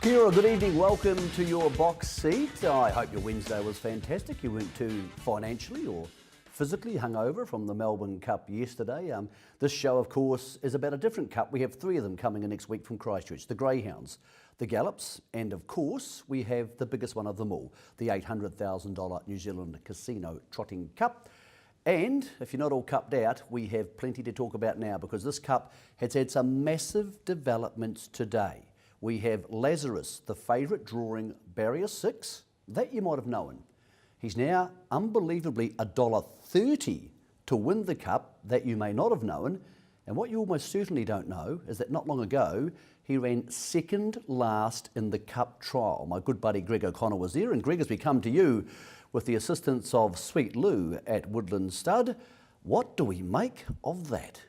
Kia ora, good evening, welcome to your box seat. I hope your Wednesday was fantastic. You weren't too financially or physically hungover from the Melbourne Cup yesterday. This show, of course, is about a different cup. We have three of them coming in next week from Christchurch. The Greyhounds, the Gallops, and of course, we have the biggest one of them all, the $800,000 New Zealand Casino Trotting Cup. And if you're not all cupped out, we have plenty to talk about now because this cup has had some massive developments today. We have Lazarus, the favourite, drawing barrier 6. That you might have known. He's now unbelievably $1.30 to win the cup. That you may not have known. And what you almost certainly don't know is that not long ago, he ran second last in the cup trial. My good buddy Greg O'Connor was there. And Greg, as we come to you with the assistance of Sweet Lou at Woodland Stud, what do we make of that?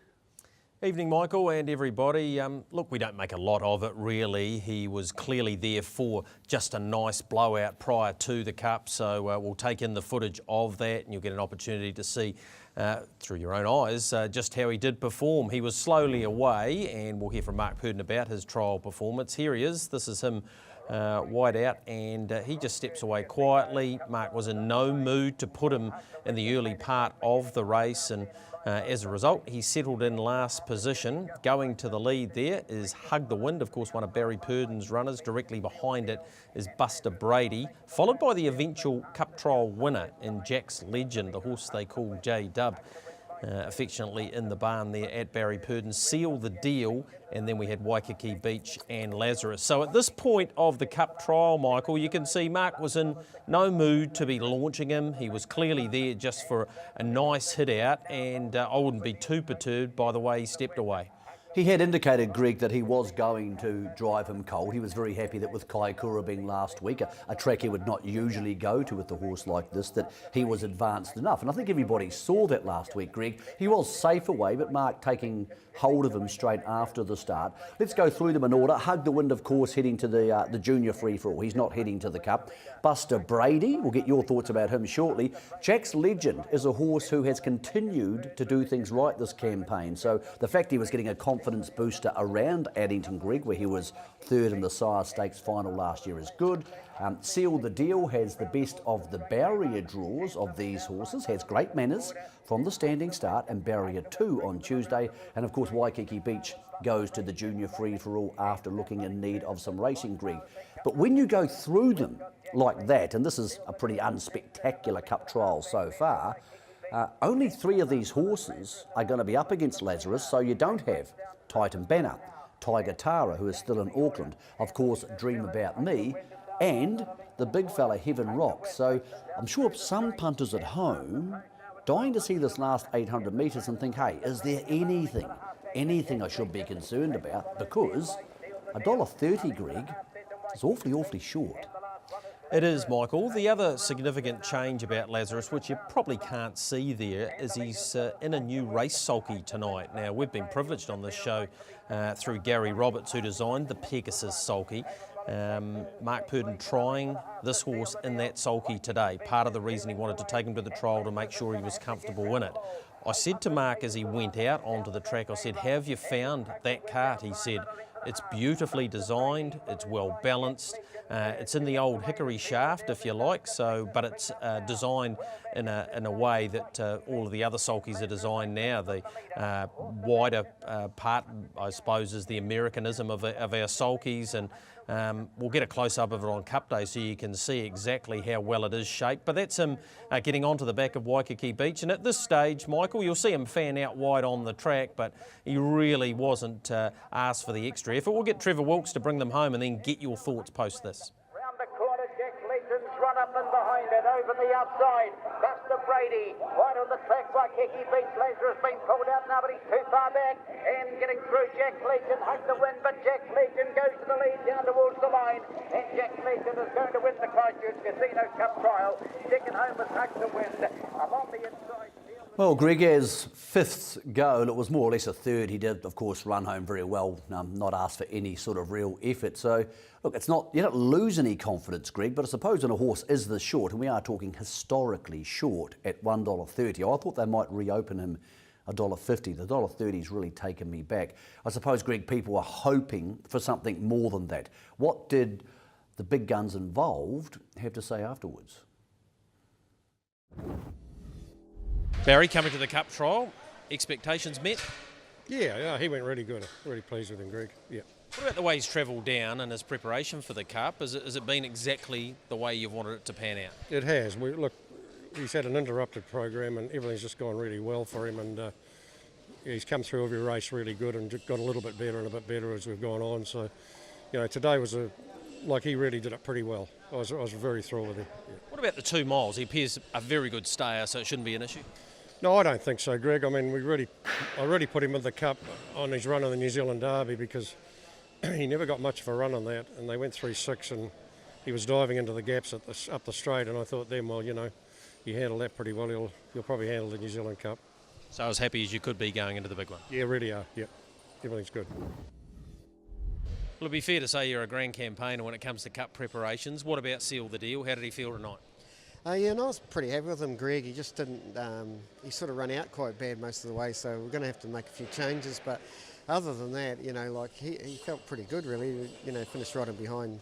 Evening, Michael and everybody. Look, we don't make a lot of it really. He was clearly there for just a nice blowout prior to the Cup, so we'll take in the footage of that and you'll get an opportunity to see through your own eyes just how he did perform. He was slowly away and we'll hear from Mark Purdon about his trial performance. Here he is. This is him wide out and he just steps away quietly. Mark was in no mood to put him in the early part of the race and as a result, he settled in last position. Going to the lead there is Hug the Wind, of course, one of Barry Purdon's runners. Directly behind it is Buster Brady, followed by the eventual Cup Trial winner in Jack's Legend, the horse they call J-Dub, affectionately in the barn there at Barry Purdon. Seal the Deal, and then we had Waikiki Beach and Lazarus. So at this point of the Cup Trial, Michael, you can see Mark was in no mood to be launching him. He was clearly there just for a nice hit out, and I wouldn't be too perturbed by the way he stepped away. He had indicated, Greg, that he was going to drive him cold. He was very happy that with Kaikoura being last week, a track he would not usually go to with a horse like this, that he was advanced enough. And I think everybody saw that last week, Greg. He was safe away, but Mark taking hold of him straight after the start. Let's go through them in order. Hug the Wind, of course, heading to the junior free-for-all. He's not heading to the Cup. Buster Brady, we'll get your thoughts about him shortly. Jack's Legend is a horse who has continued to do things right this campaign. So the fact he was getting a confidence booster around Addington, Greg, where he was third in the Sire Stakes final last year, is good. Seal the Deal has the best of the barrier draws of these horses, has great manners from the standing start, and barrier 2 on Tuesday. And of course, Waikiki Beach goes to the junior free-for-all after looking in need of some racing, Greg. But when you go through them like that, and this is a pretty unspectacular Cup trial so far, only 3 of these horses are going to be up against Lazarus, so you don't have Titan Banner, Tiger Tara, who is still in Auckland, of course, Dream About Me, and the big fella Heaven Rocks. So I'm sure some punters at home dying to see this last 800 metres and think, hey, is there anything I should be concerned about? Because $1.30, Greg, is awfully short. It is, Michael. The other significant change about Lazarus, which you probably can't see there, is he's in a new race sulky tonight. Now, we've been privileged on this show through Gary Roberts, who designed the Pegasus sulky. Mark Purdon trying this horse in that sulky today. Part of the reason he wanted to take him to the trial to make sure he was comfortable in it. I said to Mark as he went out onto the track, I said, have you found that cart? He said, it's beautifully designed, it's well balanced, it's in the old hickory shaft, if you like, so, but it's designed in a way that all of the other sulkies are designed now. The wider part, I suppose, is the Americanism of our sulkies, and we'll get a close-up of it on Cup Day so you can see exactly how well it is shaped. But that's him getting onto the back of Waikiki Beach. And at this stage, Michael, you'll see him fan out wide on the track, but he really wasn't asked for the extra effort. We'll get Trevor Wilkes to bring them home and then get your thoughts post this. Round the corner, Jack's Legend's run up and behind it, over the outside. Buster Brady, wide on the track, Waikiki Beach. Lazarus been pulled out now, but he's too far back. And getting through, Jack's Legend, Hug the Wind, but Jack's Legend goes to the lead down towards the line. And Jack's Legend is going to win the Christchurch Casino Cup trial. Second home is Hug the Wind. I'm on the inside. Well, Greg, as fifth go, and it was more or less a third, he did, of course, run home very well, not ask for any sort of real effort. So, look, it's not, you don't lose any confidence, Greg, but I suppose when a horse is this short, and we are talking historically short at $1.30, I thought they might reopen him $1.50. The $1.30's really taken me back. I suppose, Greg, people were hoping for something more than that. What did the big guns involved have to say afterwards? Barry, coming to the Cup trial, expectations met? Yeah, he went really good. Really pleased with him, Greg. Yeah. What about the way he's travelled down and his preparation for the Cup? Has it been exactly the way you've wanted it to pan out? It has. He's had an interrupted program and everything's just gone really well for him, and he's come through every race really good and got a little bit better and a bit better as we've gone on. So, today was he really did it pretty well. I was very thrilled with him. Yeah. What about the 2 miles? He appears a very good stayer, so it shouldn't be an issue. No, I don't think so, Greg. I mean, I really put him in the Cup on his run in the New Zealand Derby because he never got much of a run on that, and they went 3.6 and he was diving into the gaps up the straight, and I thought then, well, you handle that pretty well, you'll probably handle the New Zealand Cup. So as happy as you could be going into the big one? Yeah, really are, yeah. Everything's good. Will it be fair to say you're a grand campaigner when it comes to Cup preparations? What about Seal the Deal? How did he feel tonight? I was pretty happy with him, Greg. He just didn't, he sort of run out quite bad most of the way, so we're going to have to make a few changes. But other than that, he felt pretty good, really. Finished right in behind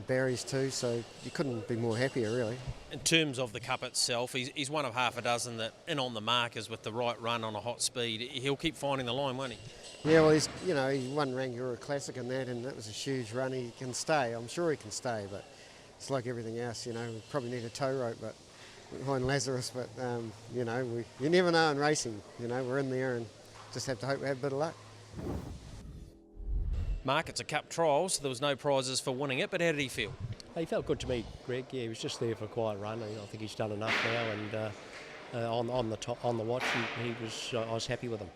Barry's too, so you couldn't be more happier, really. In terms of the Cup itself, he's one of half a dozen that in on the markers with the right run on a hot speed. He'll keep finding the line, won't he? Yeah, well, he won Rangiora Classic in that, and that was a huge run. He can stay. I'm sure he can stay, but it's like everything else, we probably need a tow rope but behind Lazarus, but, you never know in racing, we're in there and just have to hope we have a bit of luck. Mark, it's a Cup trial, so there was no prizes for winning it, but how did he feel? He felt good to me, Greg. Yeah, he was just there for a quiet run. I think he's done enough now, and on the watch, I was happy with him.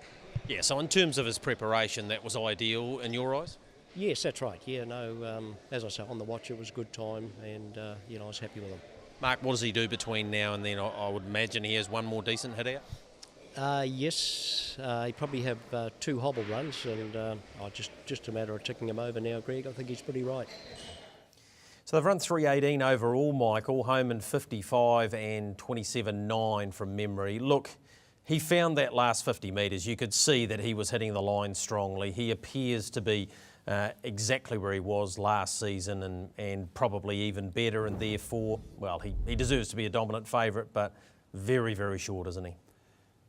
Yeah, so in terms of his preparation, that was ideal in your eyes? Yes, that's right. Yeah, no, as I say, on the watch it was a good time, and I was happy with him. Mark, what does he do between now and then? I would imagine he has one more decent hit out. Yes, he probably have 2 hobble runs, and just a matter of ticking him over now, Greg. I think he's pretty right. So they've run 3:18 overall, Michael, home in 55 and 27.9 from memory. Look, he found that last 50 metres. You could see that he was hitting the line strongly. He appears to be exactly where he was last season and probably even better, and therefore, well, he deserves to be a dominant favourite, but very, very short, isn't he?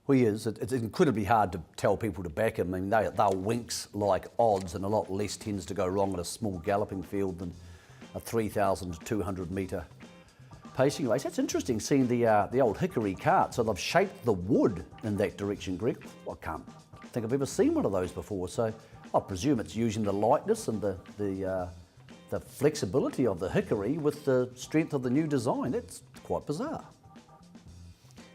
Well, he is. It's incredibly hard to tell people to back him. I mean, they're winks-like odds, and a lot less tends to go wrong in a small galloping field than a 3,200 metre pacing race. That's interesting, seeing the old Hickory cart. So they've shaped the wood in that direction, Greg. I can't think I've ever seen one of those before. So I presume it's using the lightness and the flexibility of the Hickory with the strength of the new design. It's quite bizarre.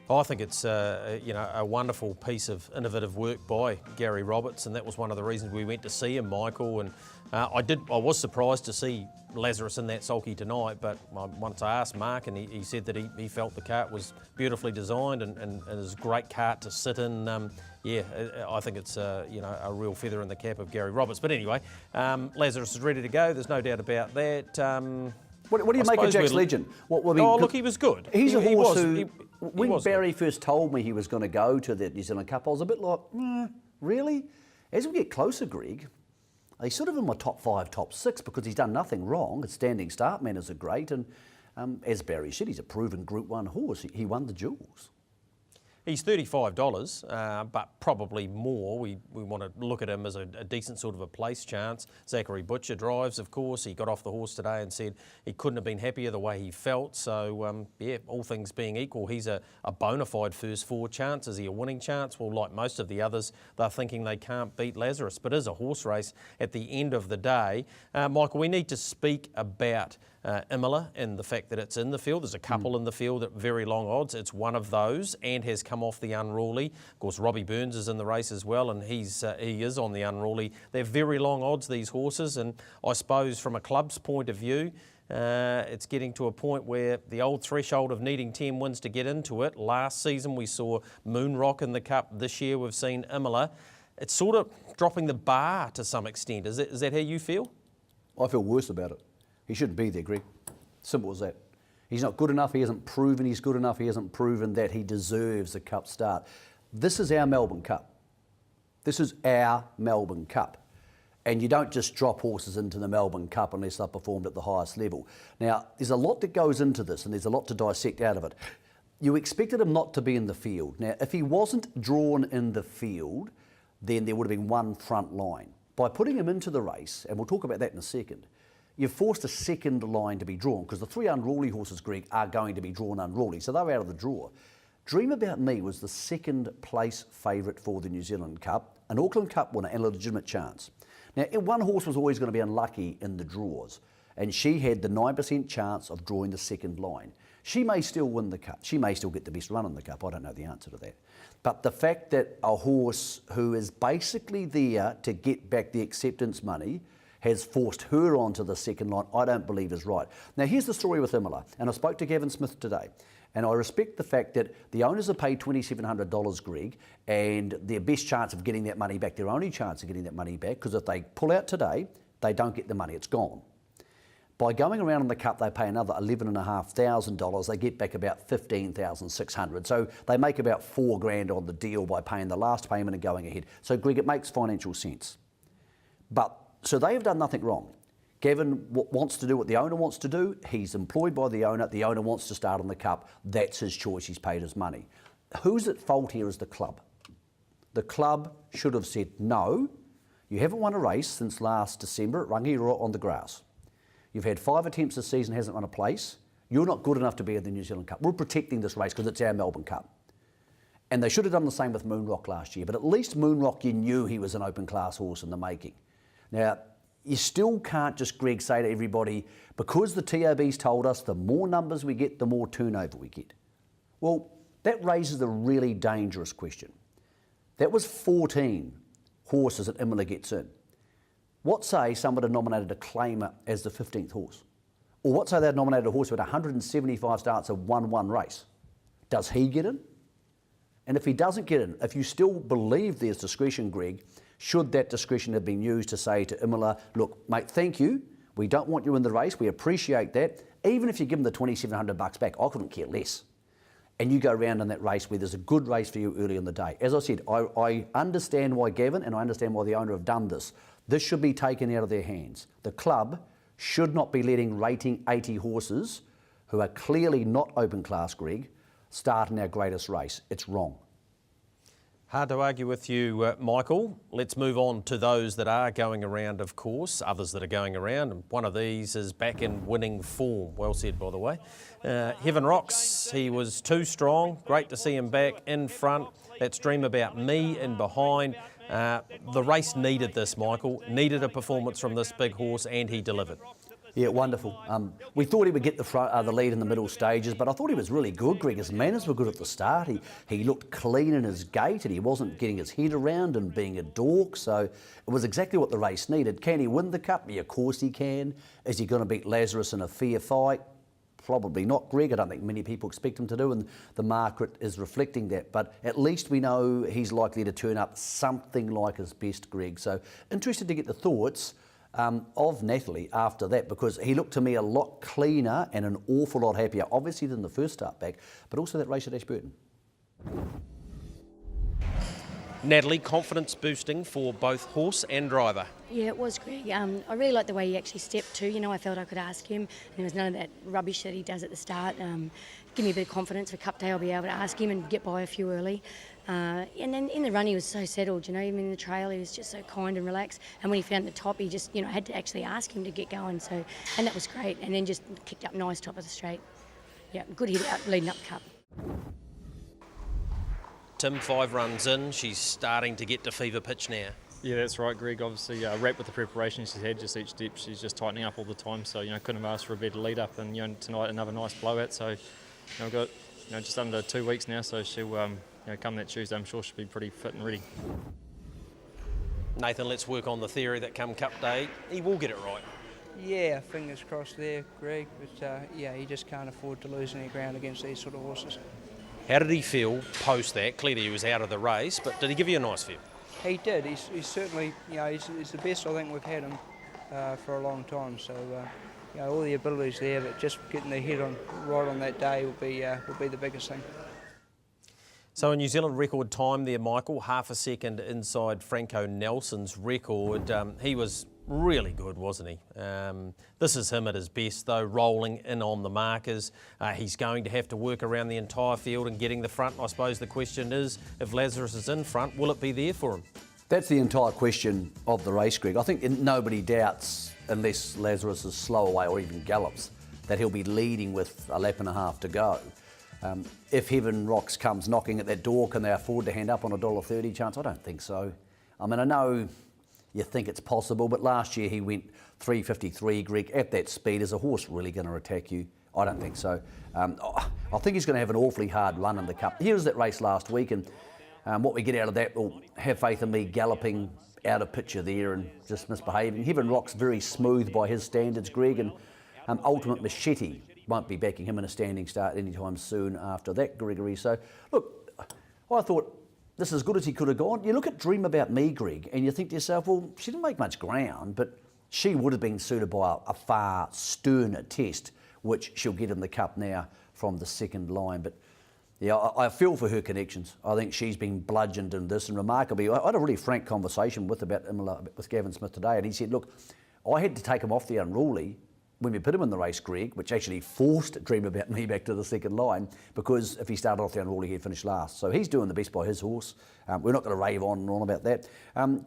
I think it's a wonderful piece of innovative work by Gary Roberts, and that was one of the reasons we went to see him, Michael. And I was surprised to see Lazarus in that sulky tonight, but once I asked Mark, and he said that he felt the kart was beautifully designed and is a great kart to sit in. I think it's a real feather in the cap of Gary Roberts. But anyway, Lazarus is ready to go. There's no doubt about that. What do you make of Jack's Legend? Look, he was good. He's a horse who, when was Barry first told me he was going to go to the New Zealand Cup, I was a bit like, really? As we get closer, Greg, he's sort of in my top 5, top 6 because he's done nothing wrong. His standing start manners are great, and as Barry said, he's a proven Group 1 horse. He won the Jewels. He's $35, but probably more. We want to look at him as a decent sort of a place chance. Zachary Butcher drives, of course. He got off the horse today and said he couldn't have been happier the way he felt. So, all things being equal, he's a bona fide first 4 chance. Is he a winning chance? Well, like most of the others, they're thinking they can't beat Lazarus. But as a horse race, at the end of the day, Michael, we need to speak about Imola and the fact that it's in the field. There's a couple in the field at very long odds. It's one of those and has come off the unruly. Of course, Robbie Burns is in the race as well, and he is on the unruly. They're very long odds, these horses, and I suppose from a club's point of view, it's getting to a point where the old threshold of needing 10 wins to get into it. Last season we saw Moonrock in the Cup. This year we've seen Imola. It's sort of dropping the bar to some extent. Is that how you feel? I feel worse about it. He shouldn't be there, Greg. Simple as that. He's not good enough. He hasn't proven he's good enough. He hasn't proven that he deserves a Cup start. This is our Melbourne Cup. This is our Melbourne Cup. And you don't just drop horses into the Melbourne Cup unless they're performed at the highest level. Now, there's a lot that goes into this and there's a lot to dissect out of it. You expected him not to be in the field. Now, if he wasn't drawn in the field, then there would have been one front line. By putting him into the race, and we'll talk about that in a second, you've forced a second line to be drawn because the 3 unruly horses, Greg, are going to be drawn unruly. So they're out of the draw. Dream About Me was the second place favourite for the New Zealand Cup, an Auckland Cup winner and a legitimate chance. Now, one horse was always going to be unlucky in the draws, and she had the 9% chance of drawing the second line. She may still win the Cup. She may still get the best run in the Cup. I don't know the answer to that. But the fact that a horse who is basically there to get back the acceptance money has forced her onto the second line, I don't believe is right. Now, here's the story with Imola, and I spoke to Gavin Smith today. And I respect the fact that the owners have paid $2,700, Greg, and their best chance of getting that money back, their only chance of getting that money back, because if they pull out today, they don't get the money, it's gone. By going around in the Cup, they pay another $11,500, they get back about $15,600. So they make about $4,000 on the deal by paying the last payment and going ahead. So, Greg, it makes financial sense. But, so they have done nothing wrong. Gavin wants to do what the owner wants to do. He's employed by the owner. The owner wants to start on the Cup. That's his choice. He's paid his money. Who's at fault here is the club. The club should have said, no, you haven't won a race since last December at Rangiora on the grass. You've had 5 attempts this season, hasn't won a place. You're not good enough to be at the New Zealand Cup. We're protecting this race because it's our Melbourne Cup. And they should have done the same with Moonrock last year. But at least Moonrock, you knew he was an open class horse in the making. Now, you still can't just, Greg, say to everybody, because the TOB's told us the more numbers we get, the more turnover we get. Well, that raises a really dangerous question. That was 14 horses that Imola gets in. What say somebody nominated a claimer as the 15th horse? Or what say they nominated a horse who had 175 starts and won one race? Does he get in? And if he doesn't get in, if you still believe there's discretion, Greg, should that discretion have been used to say to Imola, look, mate, thank you. We don't want you in the race. We appreciate that. Even if you give them the $2,700 back, I couldn't care less. And you go around in that race where there's a good race for you early in the day. As I said, I understand why Gavin and I understand why the owner have done this. This should be taken out of their hands. The club should not be letting rating 80 horses who are clearly not open class, Greg, start in our greatest race. It's wrong. Hard to argue with you, Michael. Let's move on to those that are going around, of course, others that are going around. And one of these is back in winning form. Well said, by the way. Heaven Rocks, he was too strong. Great to see him back in front. That's Dream About Me in behind. The race needed this, Michael. Needed a performance from this big horse, and he delivered. Yeah, wonderful. We thought he would get the lead in the middle stages, but I thought he was really good, Greg. His manners were good at the start. He looked clean in his gait and he wasn't getting his head around and being a dork, so it was exactly what the race needed. Can he win the Cup? Yeah, of course he can. Is he going to beat Lazarus in a fair fight? Probably not, Greg. I don't think many people expect him to do, and the market is reflecting that. But at least we know he's likely to turn up something like his best, Greg. So interested to get the thoughts of Nathalie after that, because he looked to me a lot cleaner and an awful lot happier, obviously, than the first start back, but also that race at Ashburton. Natalie, confidence boosting for both horse and driver. Yeah, it was Greg. I really liked the way he actually stepped too. You know, I felt I could ask him, and there was none of that rubbish that he does at the start. Give me a bit of confidence for Cup Day. I'll be able to ask him and get by a few early. And then in the run, he was so settled. You know, even in the trail, he was just so kind and relaxed. And when he found the top, he just, you know, had to actually ask him to get going. So, and that was great. And then just kicked up nice top of the straight. Yeah, good hit out leading up the Cup. Tim, 5 runs in. She's starting to get to fever pitch now. Yeah, that's right, Greg. Obviously, wrapped with the preparation she's had, just each step she's just tightening up all the time. So, couldn't have asked for a better lead up. And, tonight another nice blowout. So, we've got, just under 2 weeks now. So she'll, come that Tuesday, I'm sure she'll be pretty fit and ready. Nathan, let's work on the theory that come Cup Day, he will get it right. Yeah, fingers crossed there, Greg. But, he just can't afford to lose any ground against these sort of horses. How did he feel post that? Clearly he was out of the race, but did he give you a nice feel? He did. He's certainly, he's the best I think we've had him for a long time. So, all the abilities there, but just getting the head on right on that day will be the biggest thing. So a New Zealand record time there, Michael, half a second inside Franco Nelson's record. He was really good, wasn't he? This is him at his best, though, rolling in on the markers. He's going to have to work around the entire field and getting the front. I suppose the question is, if Lazarus is in front, will it be there for him? That's the entire question of the race, Greg. I think nobody doubts, unless Lazarus is slow away or even gallops, that he'll be leading with a lap and a half to go. If Heaven Rocks comes knocking at that door, can they afford to hand up on a $1.30 chance? I don't think so. I mean, I know you think it's possible, but last year he went 3.53, Greg, at that speed. Is a horse really going to attack you? I don't think so. I think he's going to have an awfully hard run in the Cup. Here was that race last week, and what we get out of that will have faith in me galloping out of picture there and just misbehaving. Heaven Rock's very smooth by his standards, Greg, and Ultimate Machete won't be backing him in a standing start anytime soon after that, Gregory. So, look, I thought this is as good as he could have gone. You look at Dream About Me, Greg, and you think to yourself, well, she didn't make much ground, but she would have been suited by a far sterner test, which she'll get in the Cup now from the second line. But yeah, I feel for her connections. I think she's been bludgeoned in this, and remarkably, I had a really frank conversation with Gavin Smith today, and he said, look, I had to take him off the Unruly when we put him in the race, Greg, which actually forced Dream About Me back to the second line, because if he started off the Unruly, he'd finish last. So he's doing the best by his horse. We're not going to rave on and on about that.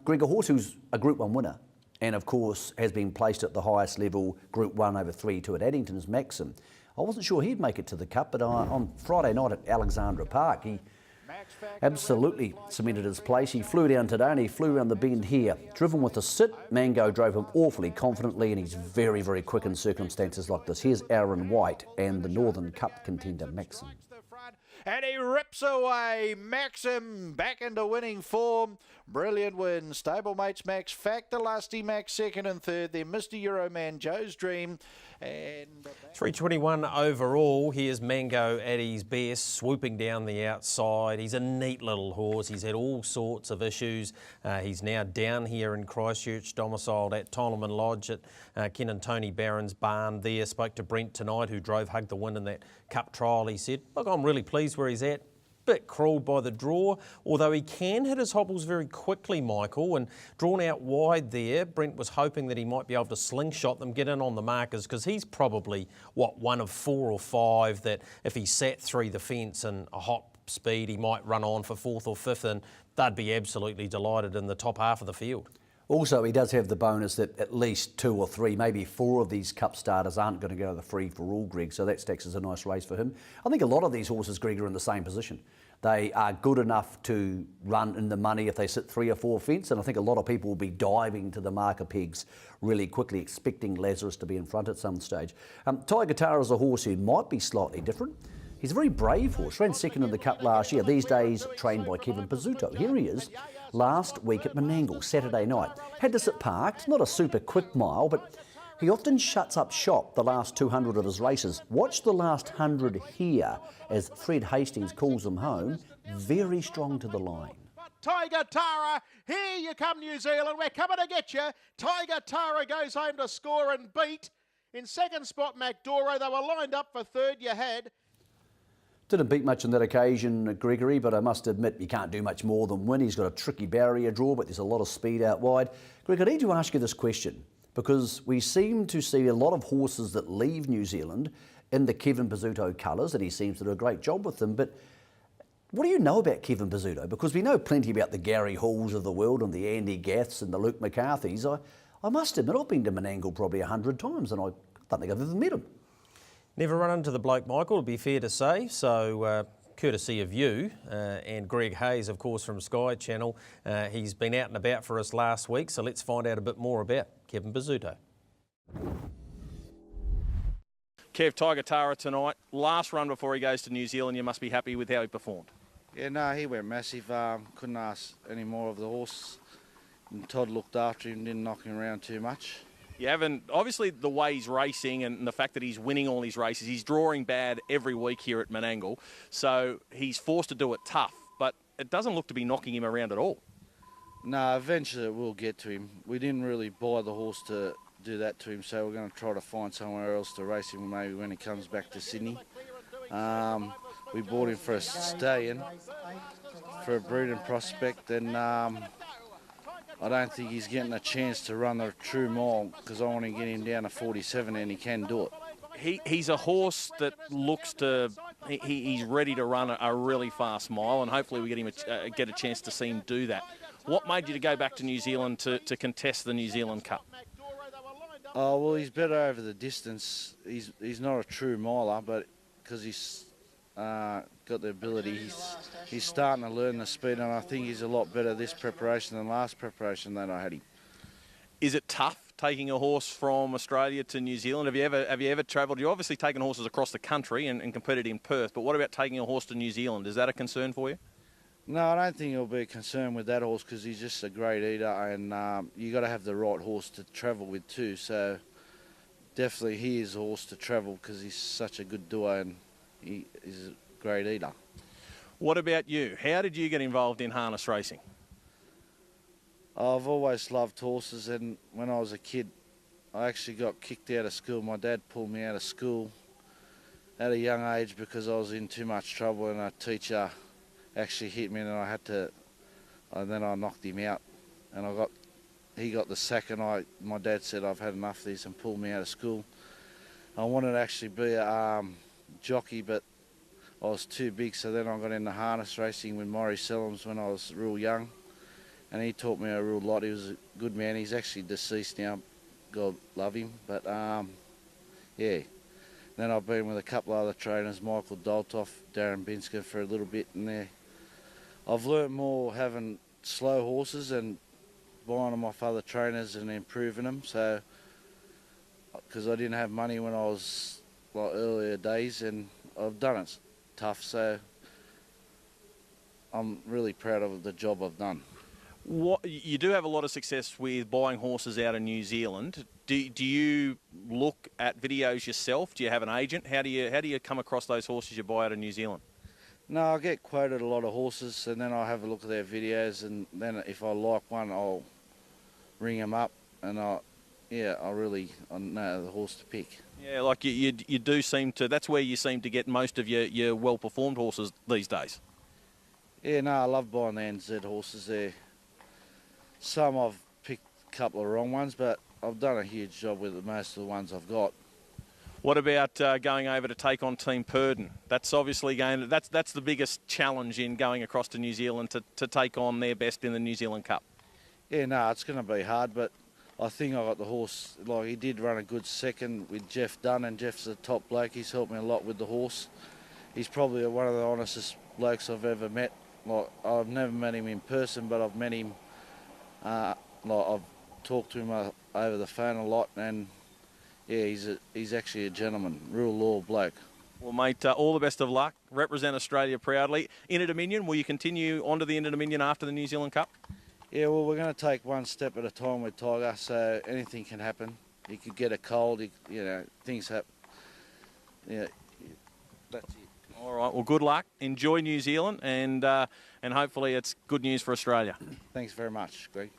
Greg, a horse who's a Group 1 winner, and of course has been placed at the highest level, Group 1 over 3-2 at Addington's, Maxim. I wasn't sure he'd make it to the Cup, but on Friday night at Alexandra Park, he absolutely cemented his place. He flew down today and he flew around the bend here. Driven with a sit, Mango drove him awfully confidently, and he's very, very quick in circumstances like this. Here's Aaron White and the Northern Cup contender, Maxim. And he rips away. Maxim back into winning form. Brilliant win. Stablemates Max Factor, Lusty Max second and third. Then Mr. Euroman, Joe's Dream. And 321 overall. Here's Mango at his best, swooping down the outside. He's a neat little horse. He's had all sorts of issues. He's now down here in Christchurch, domiciled at Toleman Lodge at Ken and Tony Barron's barn there. Spoke to Brent tonight, who drove Hug the Win in that Cup trial. He said, look, I'm really pleased where he's at. Bit crawled by the draw, although he can hit his hobbles very quickly, Michael, and drawn out wide there. Brent was hoping that he might be able to slingshot them, get in on the markers, because he's probably, one of 4 or 5 that if he sat through the fence and a hot speed, he might run on for 4th or 5th, and they'd be absolutely delighted in the top half of the field. Also, he does have the bonus that at least 2 or 3, maybe 4 of these Cup starters aren't going to go to the free-for-all, Greg, so that stacks as a nice race for him. I think a lot of these horses, Greg, are in the same position. They are good enough to run in the money if they sit 3 or 4 fence, and I think a lot of people will be diving to the marker pegs really quickly, expecting Lazarus to be in front at some stage. Tiger Tara is a horse who might be slightly different. He's a very brave horse, ran second in the Cup last year, these days trained by Kevin Pizzuto. Here he is, last week at Menangle, Saturday night. Had to sit parked, not a super quick mile, but he often shuts up shop the last 200 of his races. Watch the last 100 here as Fred Hastings calls him home, very strong to the line. Tiger Tara, here you come, New Zealand. We're coming to get you. Tiger Tara goes home to score and beat. In second spot, McDoro. They were lined up for third. You had. Didn't beat much on that occasion, Gregory, but I must admit you can't do much more than win. He's got a tricky barrier draw, but there's a lot of speed out wide. Greg, I need to ask you this question, because we seem to see a lot of horses that leave New Zealand in the Kevin Pizzuto colours, and he seems to do a great job with them. But what do you know about Kevin Pizzuto? Because we know plenty about the Gary Halls of the world and the Andy Gaths and the Luke McCarthys. I must admit, I've been to Menangle probably 100 times, and I don't think I've ever met him. Never run into the bloke, Michael, to be fair to say. So, courtesy of you and Greg Hayes, of course, from Sky Channel. He's been out and about for us last week, so let's find out a bit more about Kevin Pizzuto. Kev, Tiger Tara tonight. Last run before he goes to New Zealand, you must be happy with how he performed. Yeah, no, he went massive. Couldn't ask any more of the horse. And Todd looked after him, didn't knock him around too much. You haven't, obviously the way he's racing and the fact that he's winning all his races, he's drawing bad every week here at Menangle, so he's forced to do it tough, but it doesn't look to be knocking him around at all. No, eventually it will get to him. We didn't really buy the horse to do that to him, so we're going to try to find somewhere else to race him maybe when he comes back to Sydney. we bought him for a stallion, for a breeding prospect, and I don't think he's getting a chance to run the true mile because I want to get him down to 47 and he can do it. He's a horse that looks to, he's ready to run a really fast mile, and hopefully we get a chance to see him do that. What made you to go back to New Zealand to contest the New Zealand Cup? Oh, well, he's better over the distance. He's not a true miler, but because he's got the ability, he's starting to learn the speed, and I think he's a lot better this preparation than last preparation that I had him. Is it tough taking a horse from Australia to New Zealand? Have you ever travelled? You've obviously taken horses across the country and competed in Perth, but what about taking a horse to New Zealand? Is that a concern for you? No, I don't think it'll be a concern with that horse because he's just a great eater, and you got to have the right horse to travel with too. So definitely he is a horse to travel because he's such a good doer and he is a great eater. What about you? How did you get involved in harness racing? I've always loved horses, and when I was a kid, I actually got kicked out of school. My dad pulled me out of school at a young age because I was in too much trouble, and a teacher actually hit me, and then I knocked him out, and he got the sack, and my dad said I've had enough of this and pulled me out of school. I wanted to actually be a jockey, but I was too big, so then I got into harness racing with Maury Sellums when I was real young, and he taught me a real lot. He was a good man. He's actually deceased now, God love him, but yeah. Then I've been with a couple of other trainers, Michael Doltoff, Darren Binsker for a little bit in there. I've learnt more having slow horses and buying them off other trainers and improving them. So, because I didn't have money when I was like earlier days, and I've done it tough. So, I'm really proud of the job I've done. You do have a lot of success with buying horses out of New Zealand. Do you look at videos yourself? Do you have an agent? How do you come across those horses you buy out of New Zealand? No, I get quoted a lot of horses, and then I'll have a look at their videos, and then if I like one, I'll ring them up, and I know the horse to pick. Yeah, like you do seem to. That's where you seem to get most of your well-performed horses these days. Yeah, no, I love buying the NZ horses there. Some I've picked a couple of wrong ones, but I've done a huge job with most of the ones I've got. What about going over to take on Team Purdon? That's obviously that's the biggest challenge in going across to New Zealand to take on their best in the New Zealand Cup. Yeah, no, it's going to be hard, but I think I got the horse. Like, he did run a good second with Jeff Dunn, and Jeff's a top bloke. He's helped me a lot with the horse. He's probably one of the honestest blokes I've ever met. Like, I've never met him in person, but I've met him. I've talked to him over the phone a lot, and yeah, he's actually a gentleman, real loyal bloke. Well, mate, all the best of luck. Represent Australia proudly. Inter-Dominion, will you continue on to the Inter-Dominion after the New Zealand Cup? Yeah, well, we're going to take one step at a time with Tiger, so anything can happen. He could get a cold, things happen. Yeah, that's it. All right, well, good luck. Enjoy New Zealand, and hopefully it's good news for Australia. Thanks very much, Greg.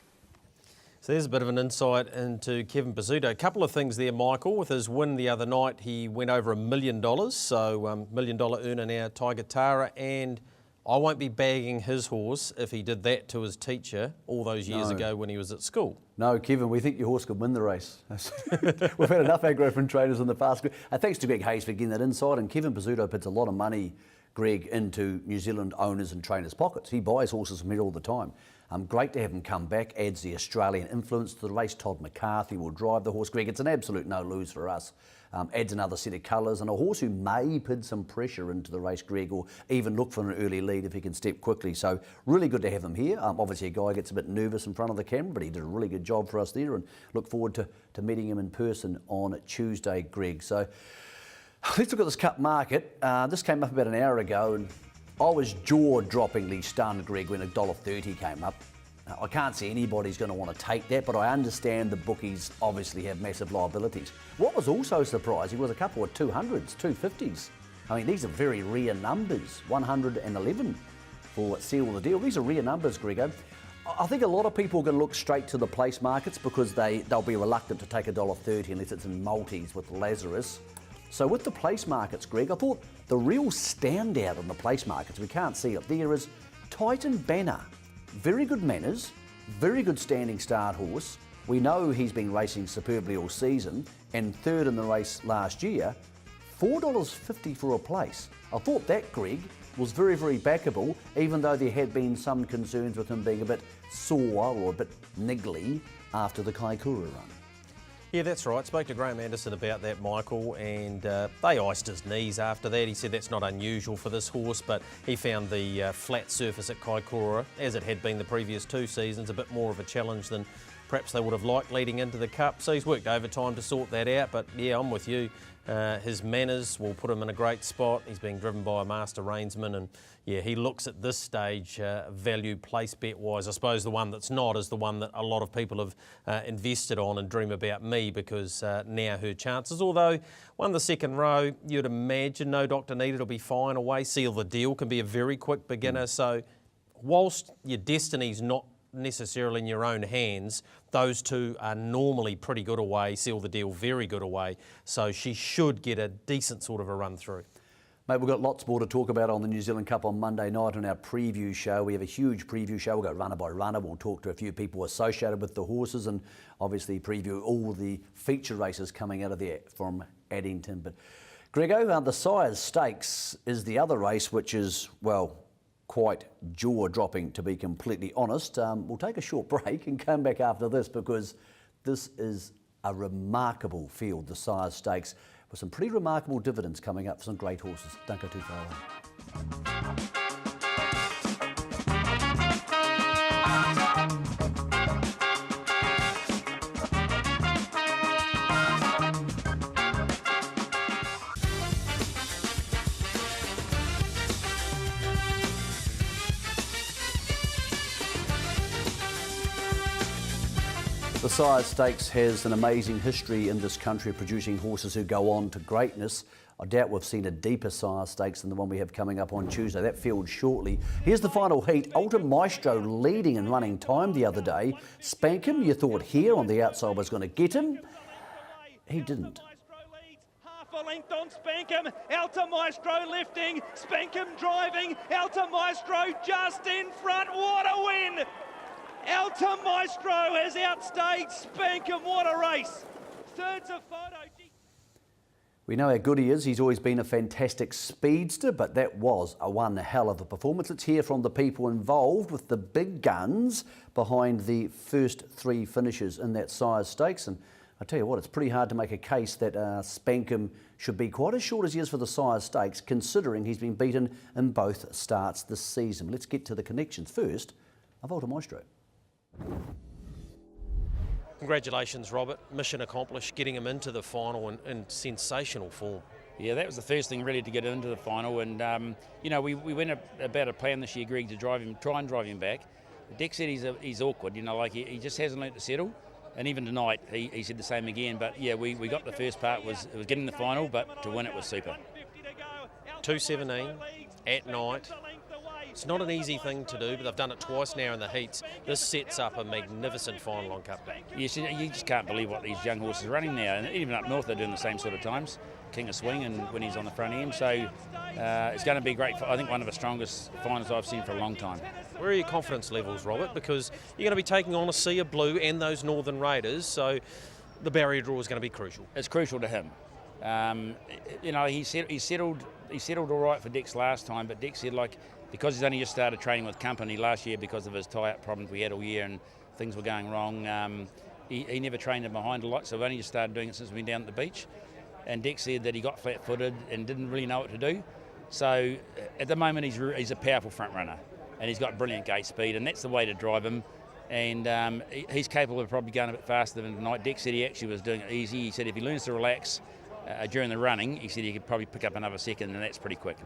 So there's a bit of an insight into Kevin Pizzuto. A couple of things there, Michael. With his win the other night, he went over $1 million. So $1 million earner now, Tiger Tara. And I won't be bagging his horse if he did that to his teacher all those years ago when he was at school. No, Kevin, we think your horse could win the race. We've had enough Agrofin trainers in the past. Thanks to Greg Hayes for getting that insight. And Kevin Pizzuto puts a lot of money, Greg, into New Zealand owners and trainers' pockets. He buys horses from here all the time. Great to have him come back, adds the Australian influence to the race. Todd McCarthy will drive the horse, Greg. It's an absolute no-lose for us. Adds another set of colours, and a horse who may put some pressure into the race, Greg, or even look for an early lead if he can step quickly. So really good to have him here. Obviously a guy gets a bit nervous in front of the camera, but he did a really good job for us there, and look forward to meeting him in person on Tuesday, Greg. So let's look at this cup market. This came up about an hour ago, and I was jaw-droppingly stunned, Greg, when $1.30 came up. I can't see anybody's going to want to take that, but I understand the bookies obviously have massive liabilities. What was also surprising was a couple of 200s, 250s. I mean, these are very rare numbers. 111 for Seal the Deal. These are rare numbers, Grego. I think a lot of people are going to look straight to the place markets because they'll be reluctant to take $1.30 unless it's in multis with Lazarus So with the place markets, Greg, I thought the real standout on the place markets, we can't see it there, is Titan Banner. Very good manners, very good standing start horse. We know he's been racing superbly all season and third in the race last year. $4.50 for a place. I thought that, Greg, was very, very backable, even though there had been some concerns with him being a bit sore or a bit niggly after the Kaikoura run. Yeah, that's right. Spoke to Graham Anderson about that, Michael, and they iced his knees after that. He said that's not unusual for this horse, but he found the flat surface at Kaikoura, as it had been the previous 2 seasons, a bit more of a challenge than perhaps they would have liked leading into the Cup. So he's worked overtime to sort that out, but yeah, I'm with you. His manners will put him in a great spot. He's being driven by a master reinsman, and yeah, he looks at this stage value place bet wise. I suppose the one that's not is the one that a lot of people have invested on and Dream About Me, because now her chances, although won the second row, you'd imagine No Doctor Needed will be fine away. Seal the Deal can be a very quick beginner. So whilst your destiny's not necessarily in your own hands, those two are normally pretty good away. Seal the Deal, very good away. So she should get a decent sort of a run through. Mate, we've got lots more to talk about on the New Zealand Cup on Monday night on our preview show. We have a huge preview show. We'll go runner by runner. We'll talk to a few people associated with the horses and obviously preview all the feature races coming out of there from Addington. But Grego, the Sires Stakes is the other race, which is, well, quite jaw-dropping, to be completely honest. We'll take a short break and come back after this, because this is a remarkable field, the Sires Stakes, with some pretty remarkable dividends coming up for some great horses. Don't go too far away. The Sires Stakes has an amazing history in this country of producing horses who go on to greatness. I doubt we've seen a deeper Sires Stakes than the one we have coming up on Tuesday. That field shortly. Here's the final heat. Ultra Maestro leading and running time the other day. Spankham, you thought here on the outside was going to get him. He didn't. Half a length on Spankham. Alta Maestro lifting. Spankham driving. Alta Maestro just in front. What a win! Alta Maestro has outstayed Spankham. What a race. Third's a photo. We know how good he is. He's always been a fantastic speedster, but that was a one hell of a performance. Let's hear from the people involved with the big guns behind the first 3 finishes in that Sires Stakes. And I tell you what, it's pretty hard to make a case that Spankham should be quite as short as he is for the Sires Stakes, considering he's been beaten in both starts this season. Let's get to the connections. First, Ultra Maestro. Congratulations, Robert. Mission accomplished, getting him into the final in sensational form. Yeah, that was the first thing really to get into the final, and you know, we went about a plan this year, Greg, to try and drive him back. Dick said he's awkward, you know, like he just hasn't learnt to settle, and even tonight he said the same again. But yeah, we got the first part it was getting the final, but to win it was super. 2:17 at night. It's not an easy thing to do, but they've done it twice now in the heats. This sets up a magnificent final on Cup Day. Yes, you just can't believe what these young horses are running now, and even up north they're doing the same sort of times. King of Swing and when he's on the front end, so it's going to be great. I think one of the strongest finals I've seen for a long time. Where are your confidence levels, Robert? Because you're going to be taking on a Sea of Blue and those Northern Raiders, so the barrier draw is going to be crucial. It's crucial to him. You know, he settled all right for Dix last time, but Dix said, like, because he's only just started training with company last year because of his tie-up problems we had all year and things were going wrong, he never trained him behind a lot, so we've only just started doing it since we've been down at the beach. And Dick said that he got flat-footed and didn't really know what to do. So at the moment he's a powerful front runner and he's got brilliant gate speed, and that's the way to drive him. And he's capable of probably going a bit faster than tonight. Dick said he actually was doing it easy. He said if he learns to relax during the running, he said he could probably pick up another second, and that's pretty quick.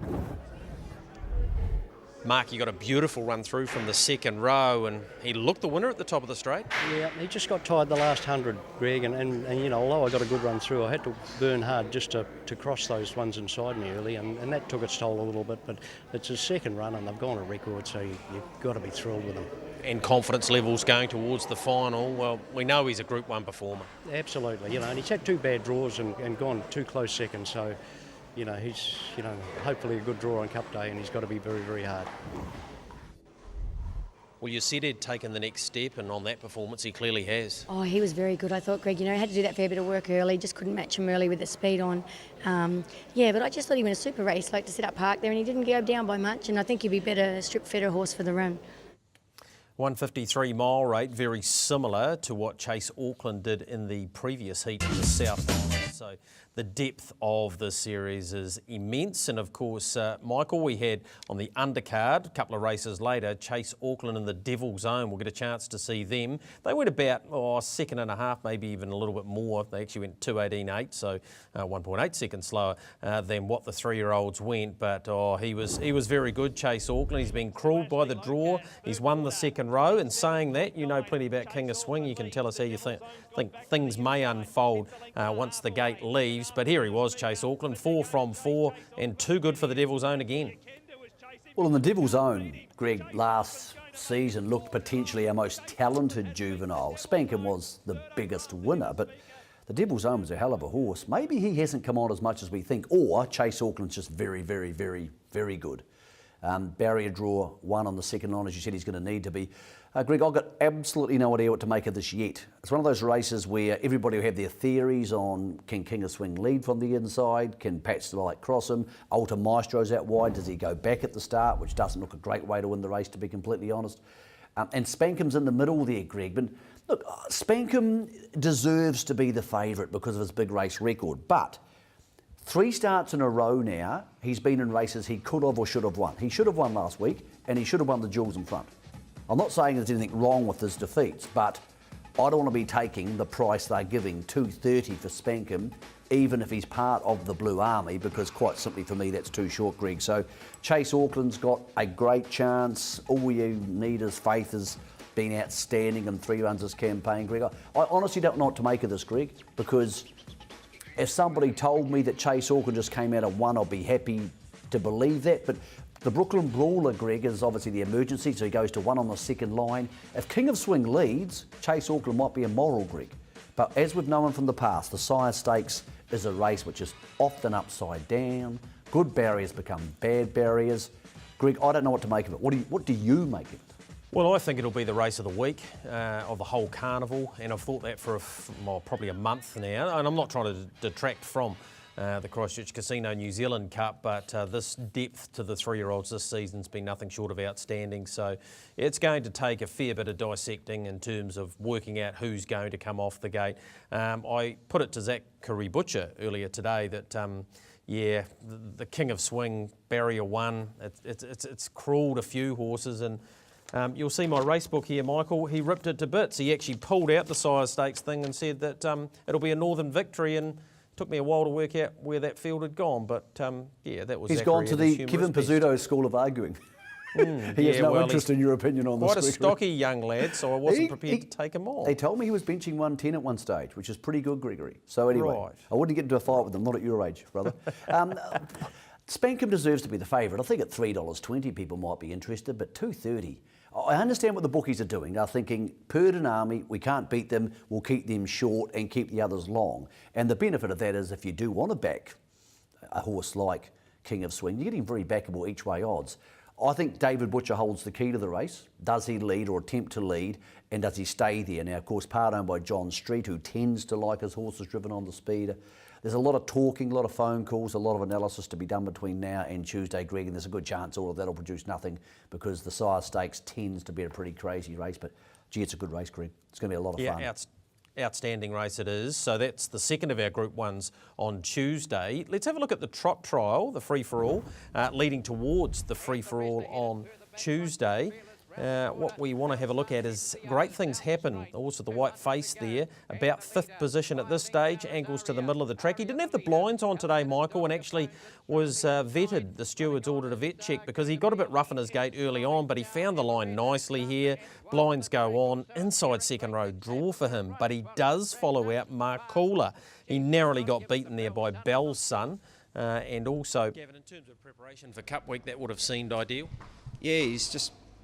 Mark, you got a beautiful run through from the second row, and he looked the winner at the top of the straight. Yeah, he just got tired the last 100, Greg, and you know, although I got a good run through, I had to burn hard just to cross those ones inside me early, and that took its toll a little bit, but it's his second run and they've gone a record, so you've got to be thrilled with him. And confidence levels going towards the final. Well, we know he's a Group 1 performer. Absolutely, you know, and he's had 2 bad draws and gone 2 close seconds, so you know, he's, you know, hopefully a good draw on Cup Day, and he's got to be very, very hard. Well, you said he'd taken the next step, and on that performance, he clearly has. Oh, he was very good. I thought, Greg, you know, had to do that fair bit of work early, just couldn't match him early with the speed on. Yeah, but I just thought he went a super race, like to sit up park there, and he didn't go down by much, and I think he'd be better, strip fitter horse for the run. 153 mile rate, very similar to what Chase Auckland did in the previous heat in the South Island. So the depth of this series is immense. And of course, Michael, we had on the undercard, a couple of races later, Chase Auckland and the Devil's Own. We'll get a chance to see them. They went about a second and a half, maybe even a little bit more. They actually went 2:18.8, so 1.8 seconds slower than what the 3-year-olds went. But he was very good, Chase Auckland. He's been cruelled by the draw. He's won the second row. And saying that, you know plenty about King of Swing. You can tell us how you think things may unfold once the gate leaves. But here he was, Chase Auckland, 4 from 4 and too good for the Devil's Own again. Well, in the Devil's Own, Greg, last season looked potentially our most talented juvenile. Spankham was the biggest winner, but the Devil's Own was a hell of a horse. Maybe he hasn't come on as much as we think, or Chase Auckland's just very, very, very, very good. Barrier draw 1 on the second line, as you said, he's going to need to be. Greg, I've got absolutely no idea what to make of this yet. It's one of those races where everybody will have their theories on can King of Swing lead from the inside, can Patch Delight cross him, Alta Maestro's out wide, does he go back at the start, which doesn't look a great way to win the race, to be completely honest. And Spankham's in the middle there, Greg. But look, Spankham deserves to be the favourite because of his big race record, but 3 starts in a row now, he's been in races he could have or should have won. He should have won last week, and he should have won the Jewels in Front. I'm not saying there's anything wrong with his defeats, but I don't want to be taking the price they're giving, $2.30 for Spankham, even if he's part of the Blue Army, because quite simply for me, that's too short, Greg. So Chase Auckland's got a great chance. All you need is faith has been outstanding in 3 runs this campaign, Greg. I honestly don't know what to make of this, Greg, because if somebody told me that Chase Auckland just came out of 1, I'd be happy to believe that. But the Brooklyn Brawler, Greg, is obviously the emergency, so he goes to 1 on the second line. If King of Swing leads, Chase Auckland might be a moral, Greg. But as we've known from the past, the Sire Stakes is a race which is often upside down. Good barriers become bad barriers. Greg, I don't know what to make of it. What do you make of it? Well, I think it'll be the race of the week, of the whole carnival, and I've thought that for probably a month now, and I'm not trying to detract from the Christchurch Casino New Zealand Cup, but this depth to the 3-year-olds this season's been nothing short of outstanding, so it's going to take a fair bit of dissecting in terms of working out who's going to come off the gate. I put it to Zachary Butcher earlier today that yeah, the King of Swing, Barrier 1, it's crawled a few horses, and you'll see my race book here, Michael. He ripped it to bits. He actually pulled out the Sire Stakes thing and said that it'll be a Northern Victory, and took me a while to work out where that field had gone. But yeah, that was. He's gone to the Kevin Pizzuto School of arguing. He has no interest in your opinion on this. Quite a stocky young lad, so I wasn't prepared to take him on. They told me he was benching 110 at one stage, which is pretty good, Gregory. So anyway, right. I wouldn't get into a fight with him, not at your age, brother. Spankham deserves to be the favourite. I think at $3.20 people might be interested, but $2.30. I understand what the bookies are doing. They're thinking, Purdon Army, we can't beat them, we'll keep them short and keep the others long. And the benefit of that is if you do want to back a horse like King of Swing, you're getting very backable each way odds. I think David Butcher holds the key to the race. Does he lead or attempt to lead, and does he stay there? Now, of course, part owned by John Street, who tends to like his horses driven on the speed. There's a lot of talking, a lot of phone calls, a lot of analysis to be done between now and Tuesday, Greg, and there's a good chance all of that will produce nothing because the Sire Stakes tends to be a pretty crazy race. But, gee, it's a good race, Greg. It's going to be a lot of fun. Outstanding race it is. So that's the second of our Group 1s on Tuesday. Let's have a look at the trot trial, the free-for-all, leading towards the free-for-all on Tuesday. What we want to have a look at is Great Things Happen. Also the white face there, about 5th position at this stage, angles to the middle of the track. He didn't have the blinds on today, Michael, and actually was vetted. The stewards ordered a vet check because he got a bit rough in his gait early on, but he found the line nicely here. Blinds go on, inside second row draw for him, but he does follow out Mark Cooler. He narrowly got beaten there by Bell's Son, and also... Gavin, in terms of preparation for Cup Week, that would have seemed ideal? Yeah,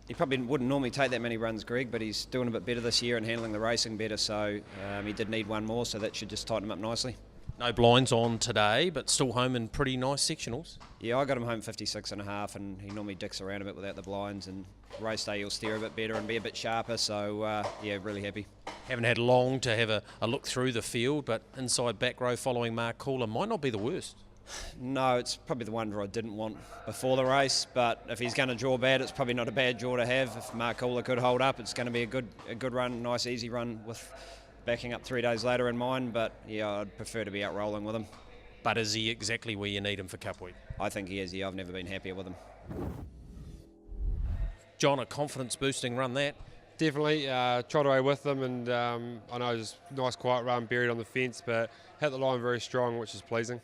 he probably wouldn't normally take that many runs, Greg, but he's doing a bit better this year and handling the racing better, so he did need one more, so that should just tighten him up nicely. No blinds on today, but still home in pretty nice sectionals. Yeah, I got him home 56.5, and he normally dicks around a bit without the blinds, and race day he'll steer a bit better and be a bit sharper, so yeah, really happy. Haven't had long to have a look through the field, but inside back row following Mark Cooler might not be the worst. No, it's probably the one draw I didn't want before the race, but if he's going to draw bad, it's probably not a bad draw to have. If Mark Cooler could hold up, it's going to be a good run, nice easy run with backing up 3 days later in mind, but yeah, I'd prefer to be out rolling with him. But is he exactly where you need him for Cup Week? I think he is, yeah, I've never been happier with him. John, a confidence boosting run that? Definitely, trot away with them, and I know it was a nice quiet run buried on the fence, but hit the line very strong, which is pleasing.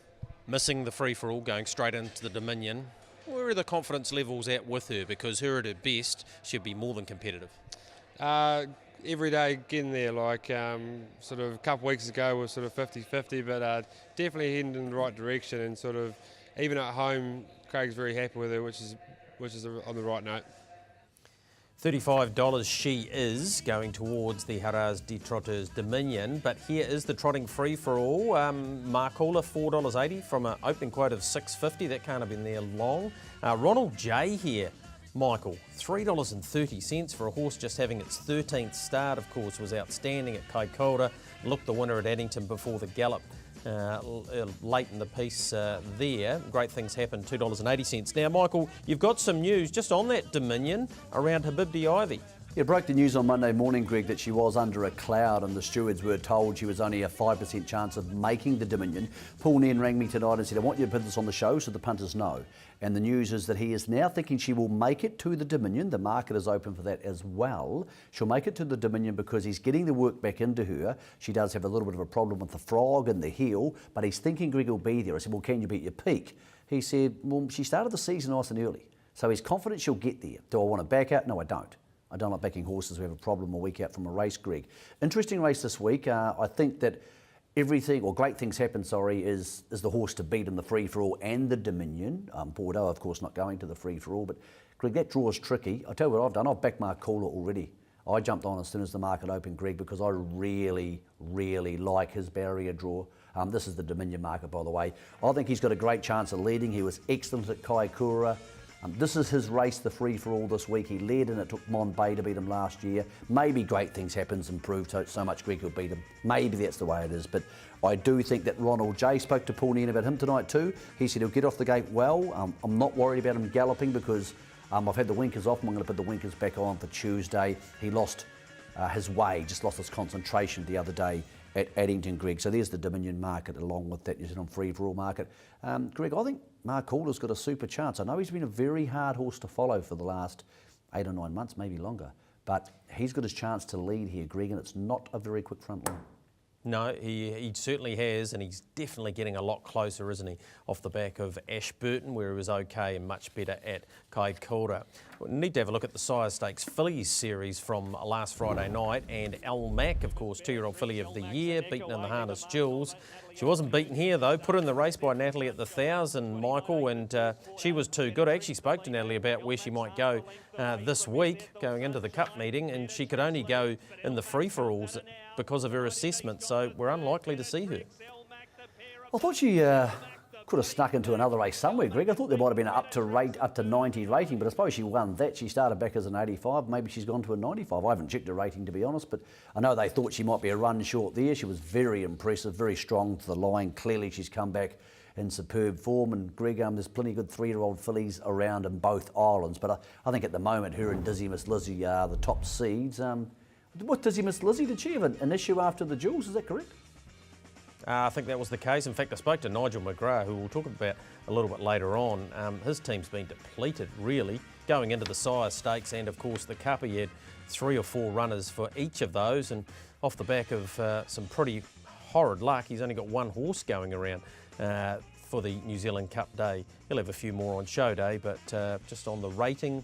Missing the free-for-all, going straight into the Dominion. Where are the confidence levels at with her? Because her at her best should be more than competitive. Every day getting there, like sort of a couple of weeks ago was sort of 50-50, but definitely heading in the right direction, and sort of even at home, Craig's very happy with her, which is on the right note. $35 she is going towards the Haraz de Trotters Dominion, but here is the trotting free-for-all. Mark Cooler, $4.80 from an opening quote of $6.50. That can't have been there long. Ronald J here, Michael, $3.30 for a horse just having its 13th start, of course, was outstanding at Kaikoura. Looked the winner at Addington before the gallop. Late in the piece there. Great Things Happen, $2.80. Now, Michael, you've got some news just on that Dominion around Habibti Ivy. Yeah, broke the news on Monday morning, Greg, that she was under a cloud and the stewards were told she was only a 5% chance of making the Dominion. Paul Nairn rang me tonight and said, I want you to put this on the show so the punters know. And the news is that he is now thinking she will make it to the Dominion. The market is open for that as well. She'll make it to the Dominion because he's getting the work back into her. She does have a little bit of a problem with the frog and the heel, but he's thinking Greg will be there. I said, well, can you beat your peak? He said, well, she started the season nice and early, so he's confident she'll get there. Do I want to back out? No, I don't. I don't like backing horses who have a problem a week out from a race, Greg. Interesting race this week. I think that Great Things Happen, is the horse to beat in the free-for-all and the Dominion. Bordeaux, of course, not going to the free-for-all, but Greg, that draw is tricky. I'll tell you what I've done. I've backed Mark Cooler already. I jumped on as soon as the market opened, Greg, because I really, really like his barrier draw. This is the Dominion market, by the way. I think he's got a great chance of leading. He was excellent at Kaikoura. This is his race, the free-for-all this week. He led and it took Mon Bay to beat him last year. Maybe Great Things Happens and proved so much Greg could beat him. Maybe that's the way it is. But I do think that Ronald J spoke to Paul Nairn about him tonight too. He said he'll get off the gate well. I'm not worried about him galloping because I've had the winkers off. I'm going to put the winkers back on for Tuesday. He lost his way, just lost his concentration the other day at Addington, Greg. So there's the Dominion market along with that New Zealand free-for-all market. Greg, I think Mark Cooler's got a super chance. I know he's been a very hard horse to follow for the last 8 or 9 months, maybe longer, but he's got his chance to lead here, Greg, and it's not a very quick front line. No, he certainly has, and he's definitely getting a lot closer, isn't he, off the back of Ashburton, where he was okay and much better at Kaikoura. We need to have a look at the Sire Stakes Fillies series from last Friday night, and Al Mac, of course, 2-year-old filly of the year, beaten in the harness Jules. She wasn't beaten here, though, put in the race by Natalie at the 1,000, Michael, and she was too good. I actually spoke to Natalie about where she might go this week, going into the Cup meeting, and she could only go in the free-for-alls because of her assessment, so we're unlikely to see her. I thought she could have snuck into another race somewhere, Greg. I thought there might have been an up to 90 rating, but I suppose she won that. She started back as an 85. Maybe she's gone to a 95. I haven't checked her rating, to be honest, but I know they thought she might be a run short there. She was very impressive, very strong to the line. Clearly she's come back in superb form, and Greg, there's plenty of good 3-year-old fillies around in both islands, but I think at the moment her and Dizzy Miss Lizzie are the top seeds. What Dizzy Miss Lizzie, did she have an issue after the Jules, is that correct? I think that was the case. In fact, I spoke to Nigel McGrath, who we'll talk about a little bit later on. His team's been depleted, really, going into the Sire Stakes and, of course, the Cup. He had 3 or 4 runners for each of those, and off the back of some pretty horrid luck, he's only got 1 horse going around for the New Zealand Cup day. He'll have a few more on show day, but just on the rating,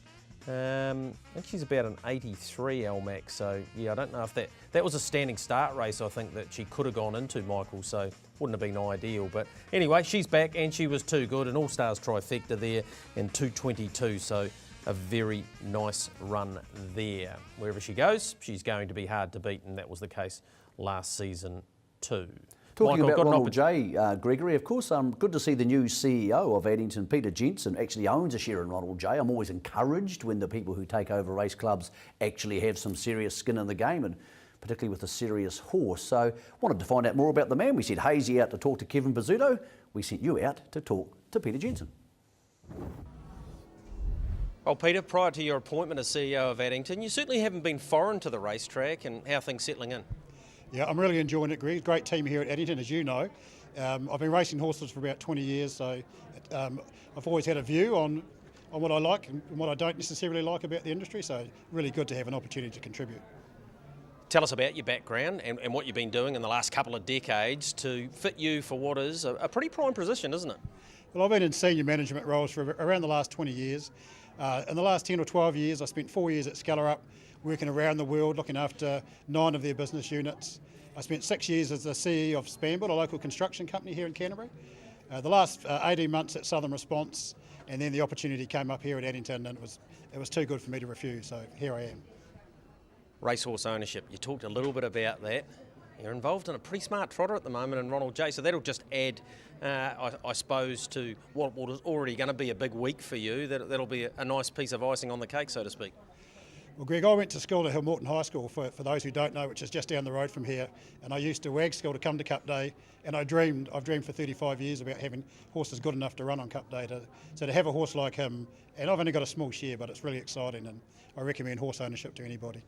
I think she's about an 83 LMAX, so yeah, I don't know if that was a standing start race, I think, that she could have gone into, Michael, so wouldn't have been ideal. But anyway, she's back and she was too good, an All-Stars trifecta there in 2:22, so a very nice run there. Wherever she goes, she's going to be hard to beat, and that was the case last season too. Talking Michael, about Ronald J, Gregory, of course, good to see the new CEO of Addington, Peter Jensen, actually owns a share in Ronald J. I'm always encouraged when the people who take over race clubs actually have some serious skin in the game, and particularly with a serious horse. So wanted to find out more about the man. We sent Hazy out to talk to Kevin Pizzuto. We sent you out to talk to Peter Jensen. Well, Peter, prior to your appointment as CEO of Addington, you certainly haven't been foreign to the racetrack, and how are things settling in? Yeah, I'm really enjoying it, Greg. Great team here at Addington, as you know. I've been racing horses for about 20 years, so I've always had a view on what I like and what I don't necessarily like about the industry, so really good to have an opportunity to contribute. Tell us about your background and what you've been doing in the last couple of decades to fit you for what is a pretty prime position, isn't it? Well, I've been in senior management roles for around the last 20 years. In the last 10 or 12 years, I spent 4 years at Skellerup, working around the world, looking after 9 of their business units. I spent 6 years as the CEO of Spanbull, a local construction company here in Canterbury. The last 18 months at Southern Response, and then the opportunity came up here at Addington, and it was too good for me to refuse, so here I am. Racehorse ownership, you talked a little bit about that. You're involved in a pretty smart trotter at the moment in Ronald J, so that'll just add, I suppose, to what is already going to be a big week for you. That'll be a nice piece of icing on the cake, so to speak. Well, Greg, I went to school at Hillmorton High School, for those who don't know, which is just down the road from here, and I used to wag school to come to Cup Day, and I've dreamed for 35 years about having horses good enough to run on Cup Day. So to have a horse like him, and I've only got a small share, but it's really exciting, and I recommend horse ownership to anybody.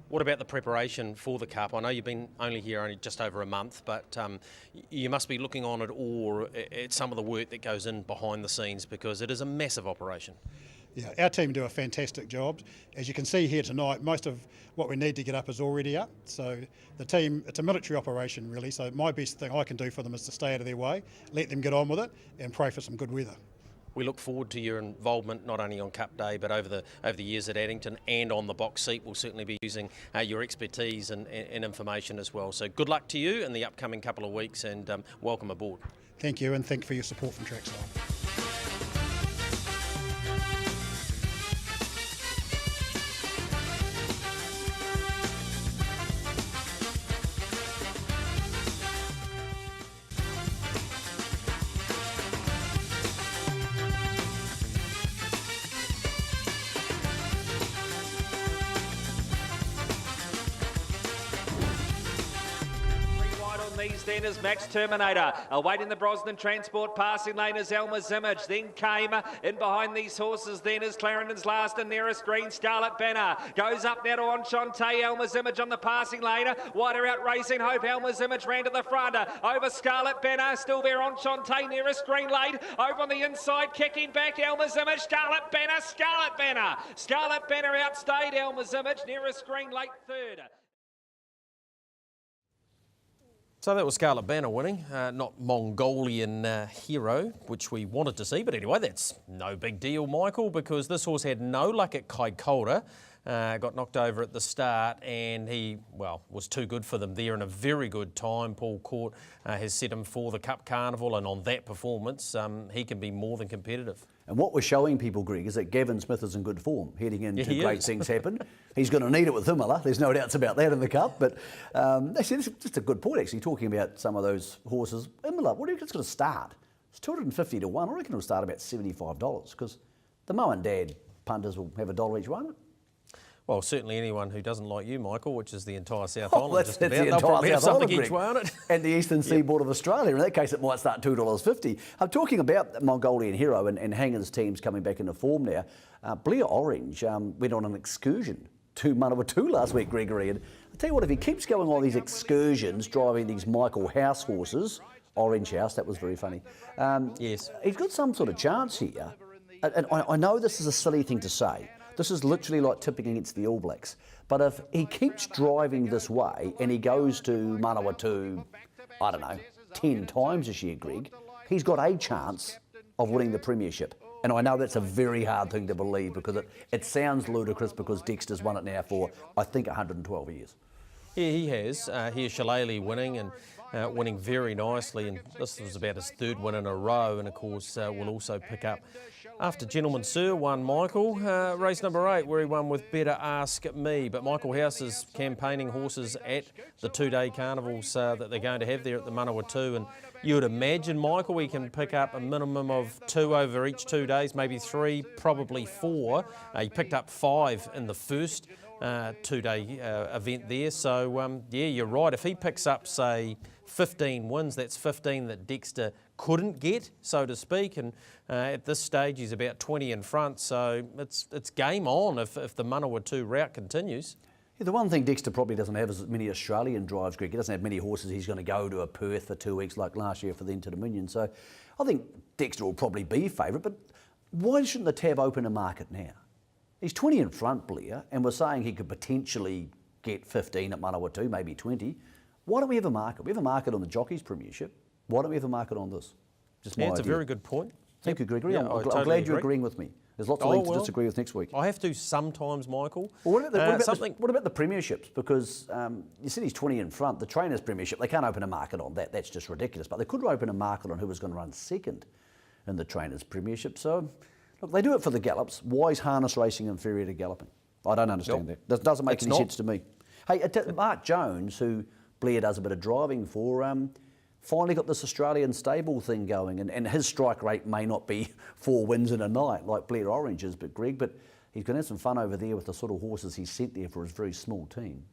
What about the preparation for the Cup? I know you've been only here only just over a month, but you must be looking on at all at some of the work that goes in behind the scenes, because it is a massive operation. Yeah, our team do a fantastic job. As you can see here tonight, most of what we need to get up is already up. So the team, it's a military operation really, so my best thing I can do for them is to stay out of their way, let them get on with it, and pray for some good weather. We look forward to your involvement not only on Cup Day but over the years at Addington and on the box seat. We'll certainly be using your expertise and information as well. So good luck to you in the upcoming couple of weeks, and welcome aboard. Thank you, and thank you for your support from Trackside. Then is Max Terminator, awaiting the Brosnan Transport passing lane is Elmer's Image, then came in behind these horses then is Clarendon's Last and Nearest Green, Scarlet Banner, goes up now to Enchante, Elmer's Image on the passing lane, wider out Racing Hope, Elmer's Image ran to the front, over Scarlet Banner, still there Enchante, Nearest Green late, over on the inside, kicking back Elmer's Image, Scarlet Banner, Scarlet Banner outstayed Elmer's Image, Nearest Green late third. So that was Scarlet Banner winning, not Mongolian Hero, which we wanted to see. But anyway, that's no big deal, Michael, because this horse had no luck at Kaikoura. Got knocked over at the start, and he, well, was too good for them there in a very good time. Paul Court has set him for the Cup Carnival, and on that performance, he can be more than competitive. And what we're showing people, Greg, is that Gavin Smith is in good form, heading into great things happen. He's going to need it with Himmler. There's no doubts about that in the Cup. But actually, this is just a good point, actually, talking about some of those horses. Himmler, what do you think it's going to start? It's 250 to 1. I reckon it'll start about $75, because the Mo and Dad punters will have $1 each, won't it? Well, certainly anyone who doesn't like you, Michael, which is the entire South Island, that's just the about, entire they'll probably have South something Island, each, won't it? And the eastern seaboard of Australia. In that case, it might start $2.50. I'm talking about Mongolian Hero and Hanger's teams coming back into form now. Blair Orange went on an excursion to Manawatu last week, Gregory. And I tell you what, if he keeps going on these excursions, driving these Michael House horses, Orange House, that was very funny. Yes. He's got some sort of chance here. And I know this is a silly thing to say. This is literally like tipping against the All Blacks. But if he keeps driving this way and he goes to Manawatu, I don't know, 10 times this year, Greg, he's got a chance of winning the premiership. And I know that's a very hard thing to believe because it sounds ludicrous because Dexter's won it now for, I think, 112 years. Yeah, he has. Here's Shillelagh winning and winning very nicely. And this was about his third win in a row. And, of course, will also pick up after Gentleman Sir won Michael, race number 8, where he won with Better Ask Me. But Michael House is campaigning horses at the 2-day carnivals that they're going to have there at the Manawatu. And you would imagine, Michael, he can pick up a minimum of 2 over each 2 days, maybe 3, probably 4. He picked up 5 in the first 2-day event there. So, yeah, you're right. If he picks up, say, 15 wins, that's 15 that Dexter couldn't get, so to speak, and at this stage he's about 20 in front, so it's game on if the Manawatu route continues. Yeah, the one thing Dexter probably doesn't have is as many Australian drives, Greg. He doesn't have many horses he's going to go to a Perth for 2 weeks like last year for the Inter-Dominion, so I think Dexter will probably be favourite, but why shouldn't the tab open a market now? He's 20 in front, Blair, and we're saying he could potentially get 15 at Manawatu, maybe 20. Why don't we have a market? We have a market on the Jockeys Premiership. Why don't we have a market on this? Just my Yeah, it's idea. a very good point. Thank you, Gregory. Yeah, I'm totally glad you're agree. agreeing with me. There's lots of things to disagree with next week. I have to sometimes, Michael. Well, what about the premierships? Because you said he's 20 in front. The Trainers Premiership, they can't open a market on that. That's just ridiculous. But they could open a market on who was going to run second in the Trainers Premiership. So, look, they do it for the gallops. Why is harness racing inferior to galloping? I don't understand that. That doesn't make any sense to me. Hey, Mark Jones, who Blair does a bit of driving for, finally got this Australian stable thing going, and his strike rate may not be 4 wins in a night like Blair Orange's, but he's going to have some fun over there with the sort of horses he's sent there for his very small team.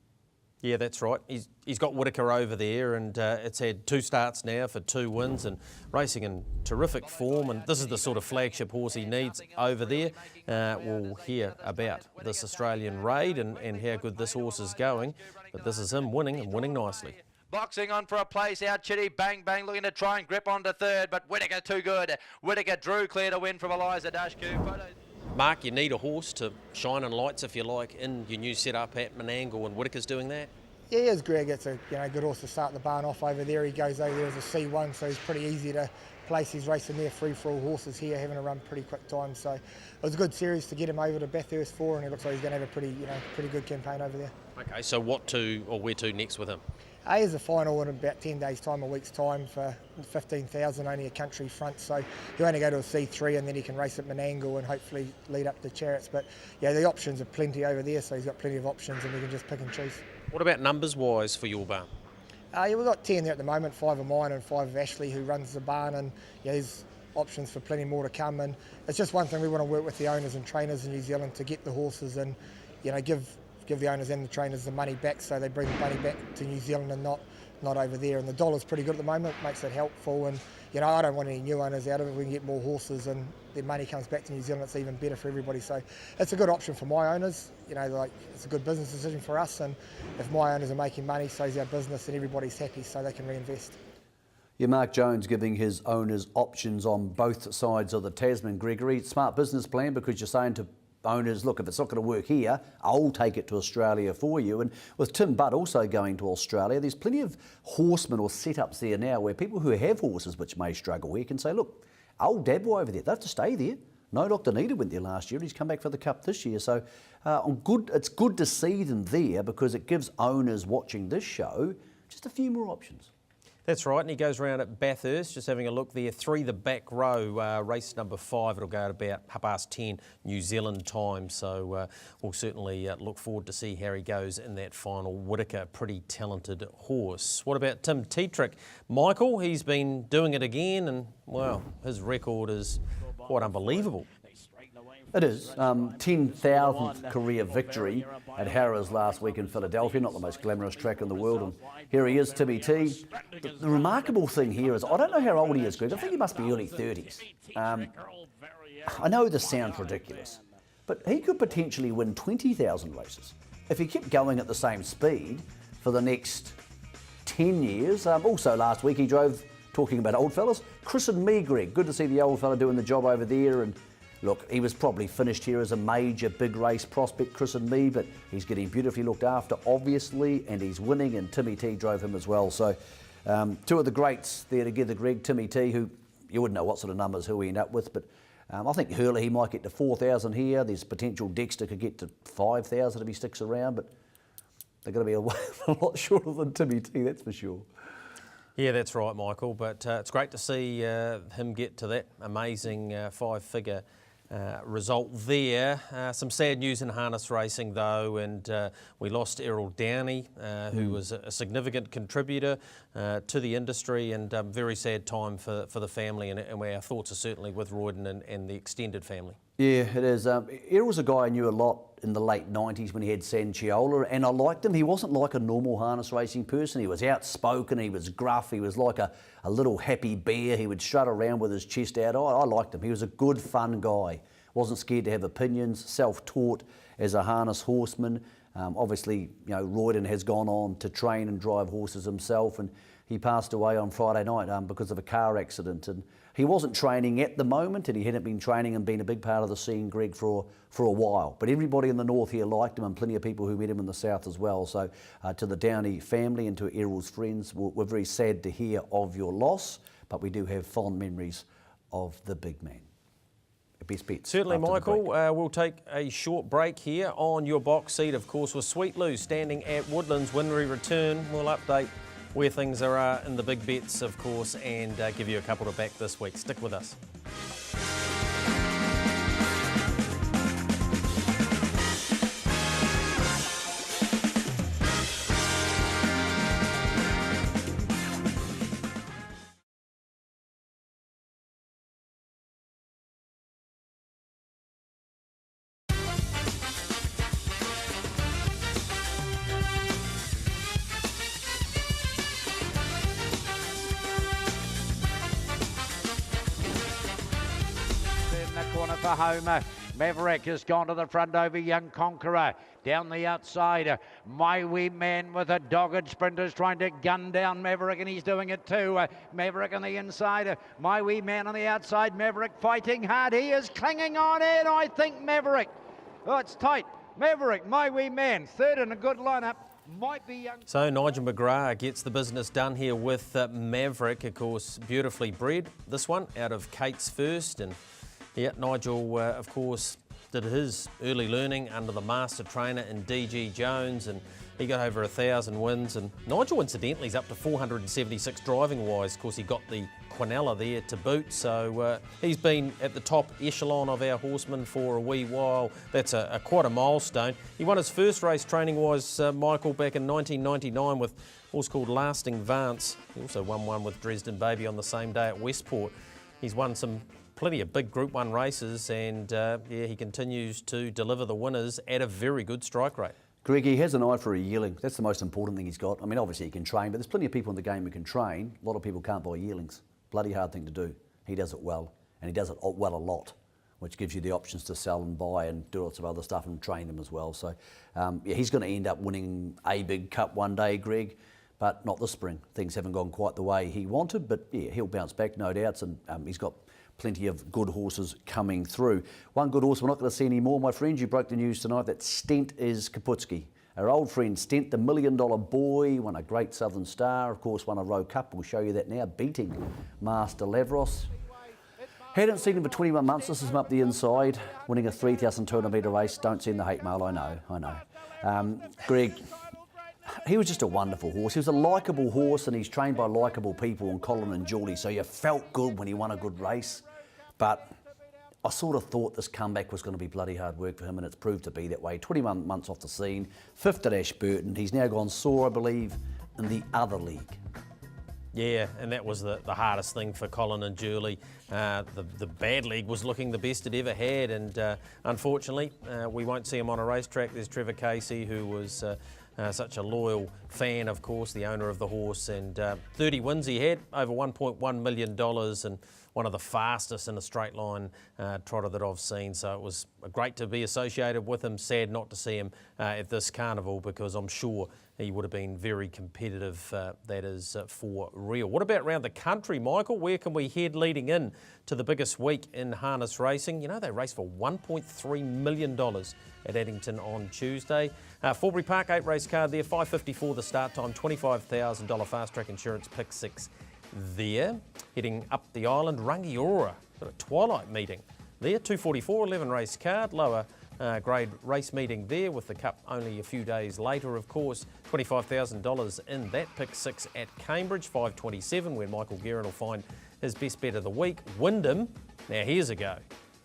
Yeah, that's right. He's got Whitaker over there, and it's had 2 starts now for 2 wins and racing in terrific form. And this is the sort of flagship horse he needs over there. We'll hear about this Australian raid and how good this horse is going. But this is him winning and winning nicely. Boxing on for a place out, Chitty Bang Bang looking to try and grip onto third, but Whitaker too good. Whitaker drew clear to win from Eliza Dashku. Mark, you need a horse to shine in lights, if you like, in your new setup at Menangle, and Whitaker's doing that. Yeah, he is, Greg. It's a good horse to start the barn off over there. He goes over there as a C1, so he's pretty easy to place his racing there. Free-for-all horses here, having a run pretty quick time. So it was a good series to get him over to Bathurst for, and it looks like he's going to have a pretty good campaign over there. Okay, so where to next with him? A is a final in about 10 days' time, a week's time for 15,000, only a country front. So he'll only go to a C3 and then he can race at Menangle and hopefully lead up to Chariots. But yeah, the options are plenty over there, so he's got plenty of options and we can just pick and choose. What about numbers-wise for your barn? Yeah, we've got 10 there at the moment, 5 of mine and 5 of Ashley, who runs the barn, and yeah, there's options for plenty more to come. And it's just one thing we want to work with the owners and trainers in New Zealand to get the horses and give the owners and the trainers the money back, so they bring the money back to New Zealand and not over there. And the dollar's pretty good at the moment, makes it helpful. And I don't want any new owners out of it. We can get more horses and their money comes back to New Zealand. It's even better for everybody. So it's a good option for my owners. It's a good business decision for us. And if my owners are making money, so is our business, and everybody's happy, so they can reinvest. Yeah, Mark Jones giving his owners options on both sides of the Tasman, Gregory. Smart business plan, because you're saying to owners, look, if it's not going to work here, I'll take it to Australia for you. And with Tim Butt also going to Australia, there's plenty of horsemen or setups there now where people who have horses which may struggle here can say, look, old Dabble over there, they have to stay there. No, Dr. Nita went there last year and he's come back for the Cup this year. So it's good to see them there, because it gives owners watching this show just a few more options. That's right, and he goes around at Bathurst, just having a look there. 3 the back row, race number 5. It'll go at about 10:30 New Zealand time, so we'll certainly look forward to see how he goes in that final. Whitaker, pretty talented horse. What about Tim Tetrick? Michael, he's been doing it again, and, well, his record is quite unbelievable. It is. 10,000th career victory at Harrah's last week in Philadelphia, not the most glamorous track in the world. And here he is, Timmy T. The remarkable thing here is, I don't know how old he is, Greg. I think he must be early 30s. I know this sounds ridiculous, but he could potentially win 20,000 races. if he kept going at the same speed for the next 10 years, also last week he drove, talking about old fellas, Christened Me, Greg. Good to see the old fella doing the job over there. And look, he was probably finished here as a major big race prospect, Christened Me, but he's getting beautifully looked after, obviously, and he's winning, and Timmy T drove him as well. So two of the greats there together, Greg. Timmy T, who you wouldn't know what sort of numbers he'll end up with, but I think Hurley, he might get to 4,000 here. There's potential Dexter could get to 5,000 if he sticks around, but they're going to be a lot shorter than Timmy T, that's for sure. Yeah, that's right, Michael, but it's great to see him get to that amazing five-figure result there. Some sad news in harness racing though, and we lost Errol Downey, who was a significant contributor to the industry, and very sad time for the family, and our thoughts are certainly with Royden and the extended family. Yeah, it is. Errol's a guy I knew a lot in the late 90s when he had Sanciola, and I liked him. He wasn't like a normal harness racing person. He was outspoken, he was gruff, he was like a little happy bear. He would strut around with his chest out. I liked him. He was a good, fun guy. Wasn't scared to have opinions, self-taught as a harness horseman. Obviously, you know, Royden has gone on to train and drive horses himself, and he passed away on Friday night because of a car accident. And he wasn't training at the moment, and he hadn't been training and been a big part of the scene, Greg, for a while. But everybody in the north here liked him, and plenty of people who met him in the south as well. So to the Downey family and to Errol's friends, we're very sad to hear of your loss, but we do have fond memories of the big man. Best bets. Certainly, Michael. We'll take a short break here on your box seat, of course, with Sweet Lou standing at Woodlands. When we return, we'll update where things are in the big bets, of course, and give you a couple to back this week. Stick with us. For Homer. Maverick has gone to the front over Young Conqueror. Down the outside, My Wee Man with a dogged sprinters trying to gun down Maverick, and he's doing it too. Maverick on the inside, My Wee Man on the outside. Maverick fighting hard. He is clinging on in, I think, Maverick. Oh, it's tight. Maverick, My Wee Man, third in a good lineup. Might be young. So Nigel McGrath gets the business done here with Maverick, of course, beautifully bred. This one out of Kate's First, and yeah, Nigel, of course, did his early learning under the master trainer in DG Jones, and he got over 1,000 wins. And Nigel, incidentally, is up to 476 driving-wise. Of course, he got the Quinella there to boot, so he's been at the top echelon of our horsemen for a wee while. That's quite a milestone. He won his first race training-wise, Michael, back in 1999 with a horse called Lasting Vance. He also won one with Dresden Baby on the same day at Westport. He's won plenty of big Group 1 races, and yeah, he continues to deliver the winners at a very good strike rate. Greg, he has an eye for a yearling. That's the most important thing he's got. I mean, obviously he can train, but there's plenty of people in the game who can train. A lot of people can't buy yearlings. Bloody hard thing to do. He does it well, and he does it well a lot, which gives you the options to sell and buy and do lots of other stuff and train them as well. So yeah, he's going to end up winning a big cup one day, Greg, but not this spring. Things haven't gone quite the way he wanted, but yeah, he'll bounce back, no doubts, and he's got plenty of good horses coming through. One good horse we're not going to see anymore, my friends. You broke the news tonight that Stent is Kaputski. Our old friend Stent, the $1 Million Boy, won a Great Southern Star, of course won a Rowe Cup. We'll show you that now, beating Master Lavros. Hadn't seen him for 21 months. This is him up the inside, winning a 3,200 metre race. Don't send the hate mail, I know. Greg, he was just a wonderful horse. He was a likeable horse, and he's trained by likeable people, and Colin and Julie, so you felt good when he won a good race. But I sort of thought this comeback was going to be bloody hard work for him, and it's proved to be that way. 21 months off the scene, fifth at Ashburton. He's now gone sore, I believe, in the other league. Yeah, and that was the hardest thing for Colin and Julie. The bad league was looking the best it ever had, and unfortunately, we won't see him on a racetrack. There's Trevor Casey, who was such a loyal fan, of course, the owner of the horse, and 30 wins he had, over $1.1 million, and one of the fastest in a straight line trotter that I've seen. So it was great to be associated with him. Sad not to see him at this carnival, because I'm sure he would have been very competitive, that is for real. What about around the country, Michael? Where can we head leading in to the biggest week in harness racing? You know, they race for $1.3 million at Addington on Tuesday. Forbury Park, 8 race card there, $5.54 the start time, $25,000 fast track insurance pick 6 there. Heading up the island, Rangiora, got a twilight meeting there, $2.44, 11 race card, lower grade race meeting there, with the Cup only a few days later, of course. $25,000 in that pick 6 at Cambridge, $5.27, where Michael Guerin will find his best bet of the week. Wyndham, now here's a go.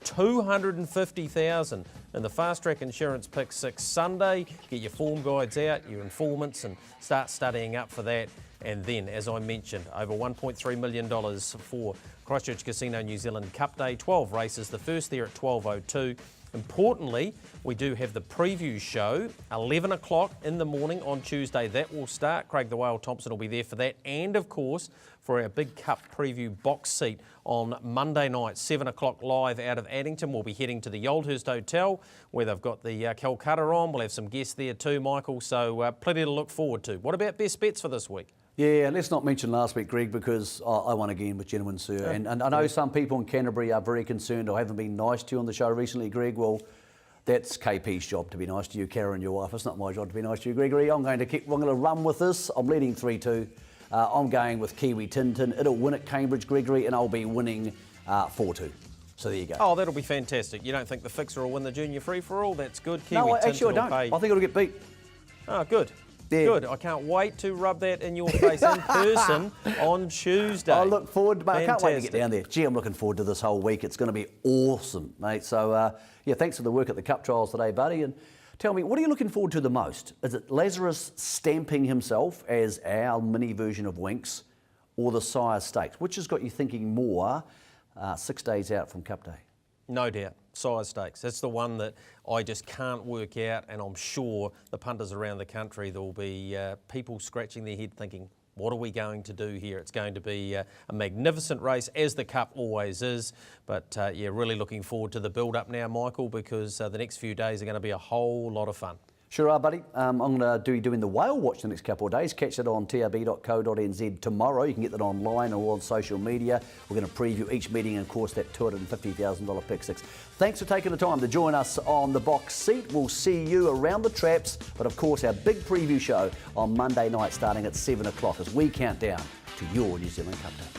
$250,000 in the fast track insurance pick 6 Sunday. Get your form guides out, your informants, and start studying up for that. And then, as I mentioned, over $1.3 million for Christchurch Casino New Zealand Cup Day. 12 races, the first there at 12:02. Importantly, we do have the preview show, 11 o'clock in the morning on Tuesday. That will start. Craig the Whale Thompson will be there for that. And, of course, for our big Cup preview box seat on Monday night, 7 o'clock live out of Addington. We'll be heading to the Yoldhurst Hotel, where they've got the Calcutta on. We'll have some guests there too, Michael, so plenty to look forward to. What about best bets for this week? Yeah, let's not mention last week, Greg, because I won again with Gentlemen Sir. Yeah. And I know some people in Canterbury are very concerned or haven't been nice to you on the show recently, Greg. Well, that's KP's job to be nice to you, Karen, your wife. It's not my job to be nice to you, Gregory. I'm going to run with this. I'm leading 3-2. I'm going with Kiwi Tintin. It'll win at Cambridge, Gregory, and I'll be winning 4-2. So there you go. Oh, that'll be fantastic. You don't think the Fixer will win the Junior Free-for-All? That's good. Kiwi No, actually, I Tintin don't. will pay. I think it'll get beat. Oh, good. Yeah. Good. I can't wait to rub that in your face in person on Tuesday. I look forward, mate. I can't wait to get Fantastic. down there. Gee, I'm looking forward to this whole week. It's going to be awesome, mate. So, yeah, thanks for the work at the Cup Trials today, buddy. And tell me, what are you looking forward to the most? Is it Lazarus stamping himself as our mini version of Winx, or the Sire Stakes? Which has got you thinking more 6 days out from Cup Day? No doubt. Sire Stakes. That's the one that I just can't work out, and I'm sure the punters around the country, there will be people scratching their head thinking, what are we going to do here? It's going to be a magnificent race, as the Cup always is. But yeah, really looking forward to the build-up now, Michael, because the next few days are going to be a whole lot of fun. Sure are, buddy. I'm going to be doing the Whale Watch the next couple of days. Catch it on trb.co.nz tomorrow. You can get that online or on social media. We're going to preview each meeting and, of course, that $250,000 pick 6. Thanks for taking the time to join us on the box seat. We'll see you around the traps. But, of course, our big preview show on Monday night starting at 7 o'clock as we count down to your New Zealand Cup Day.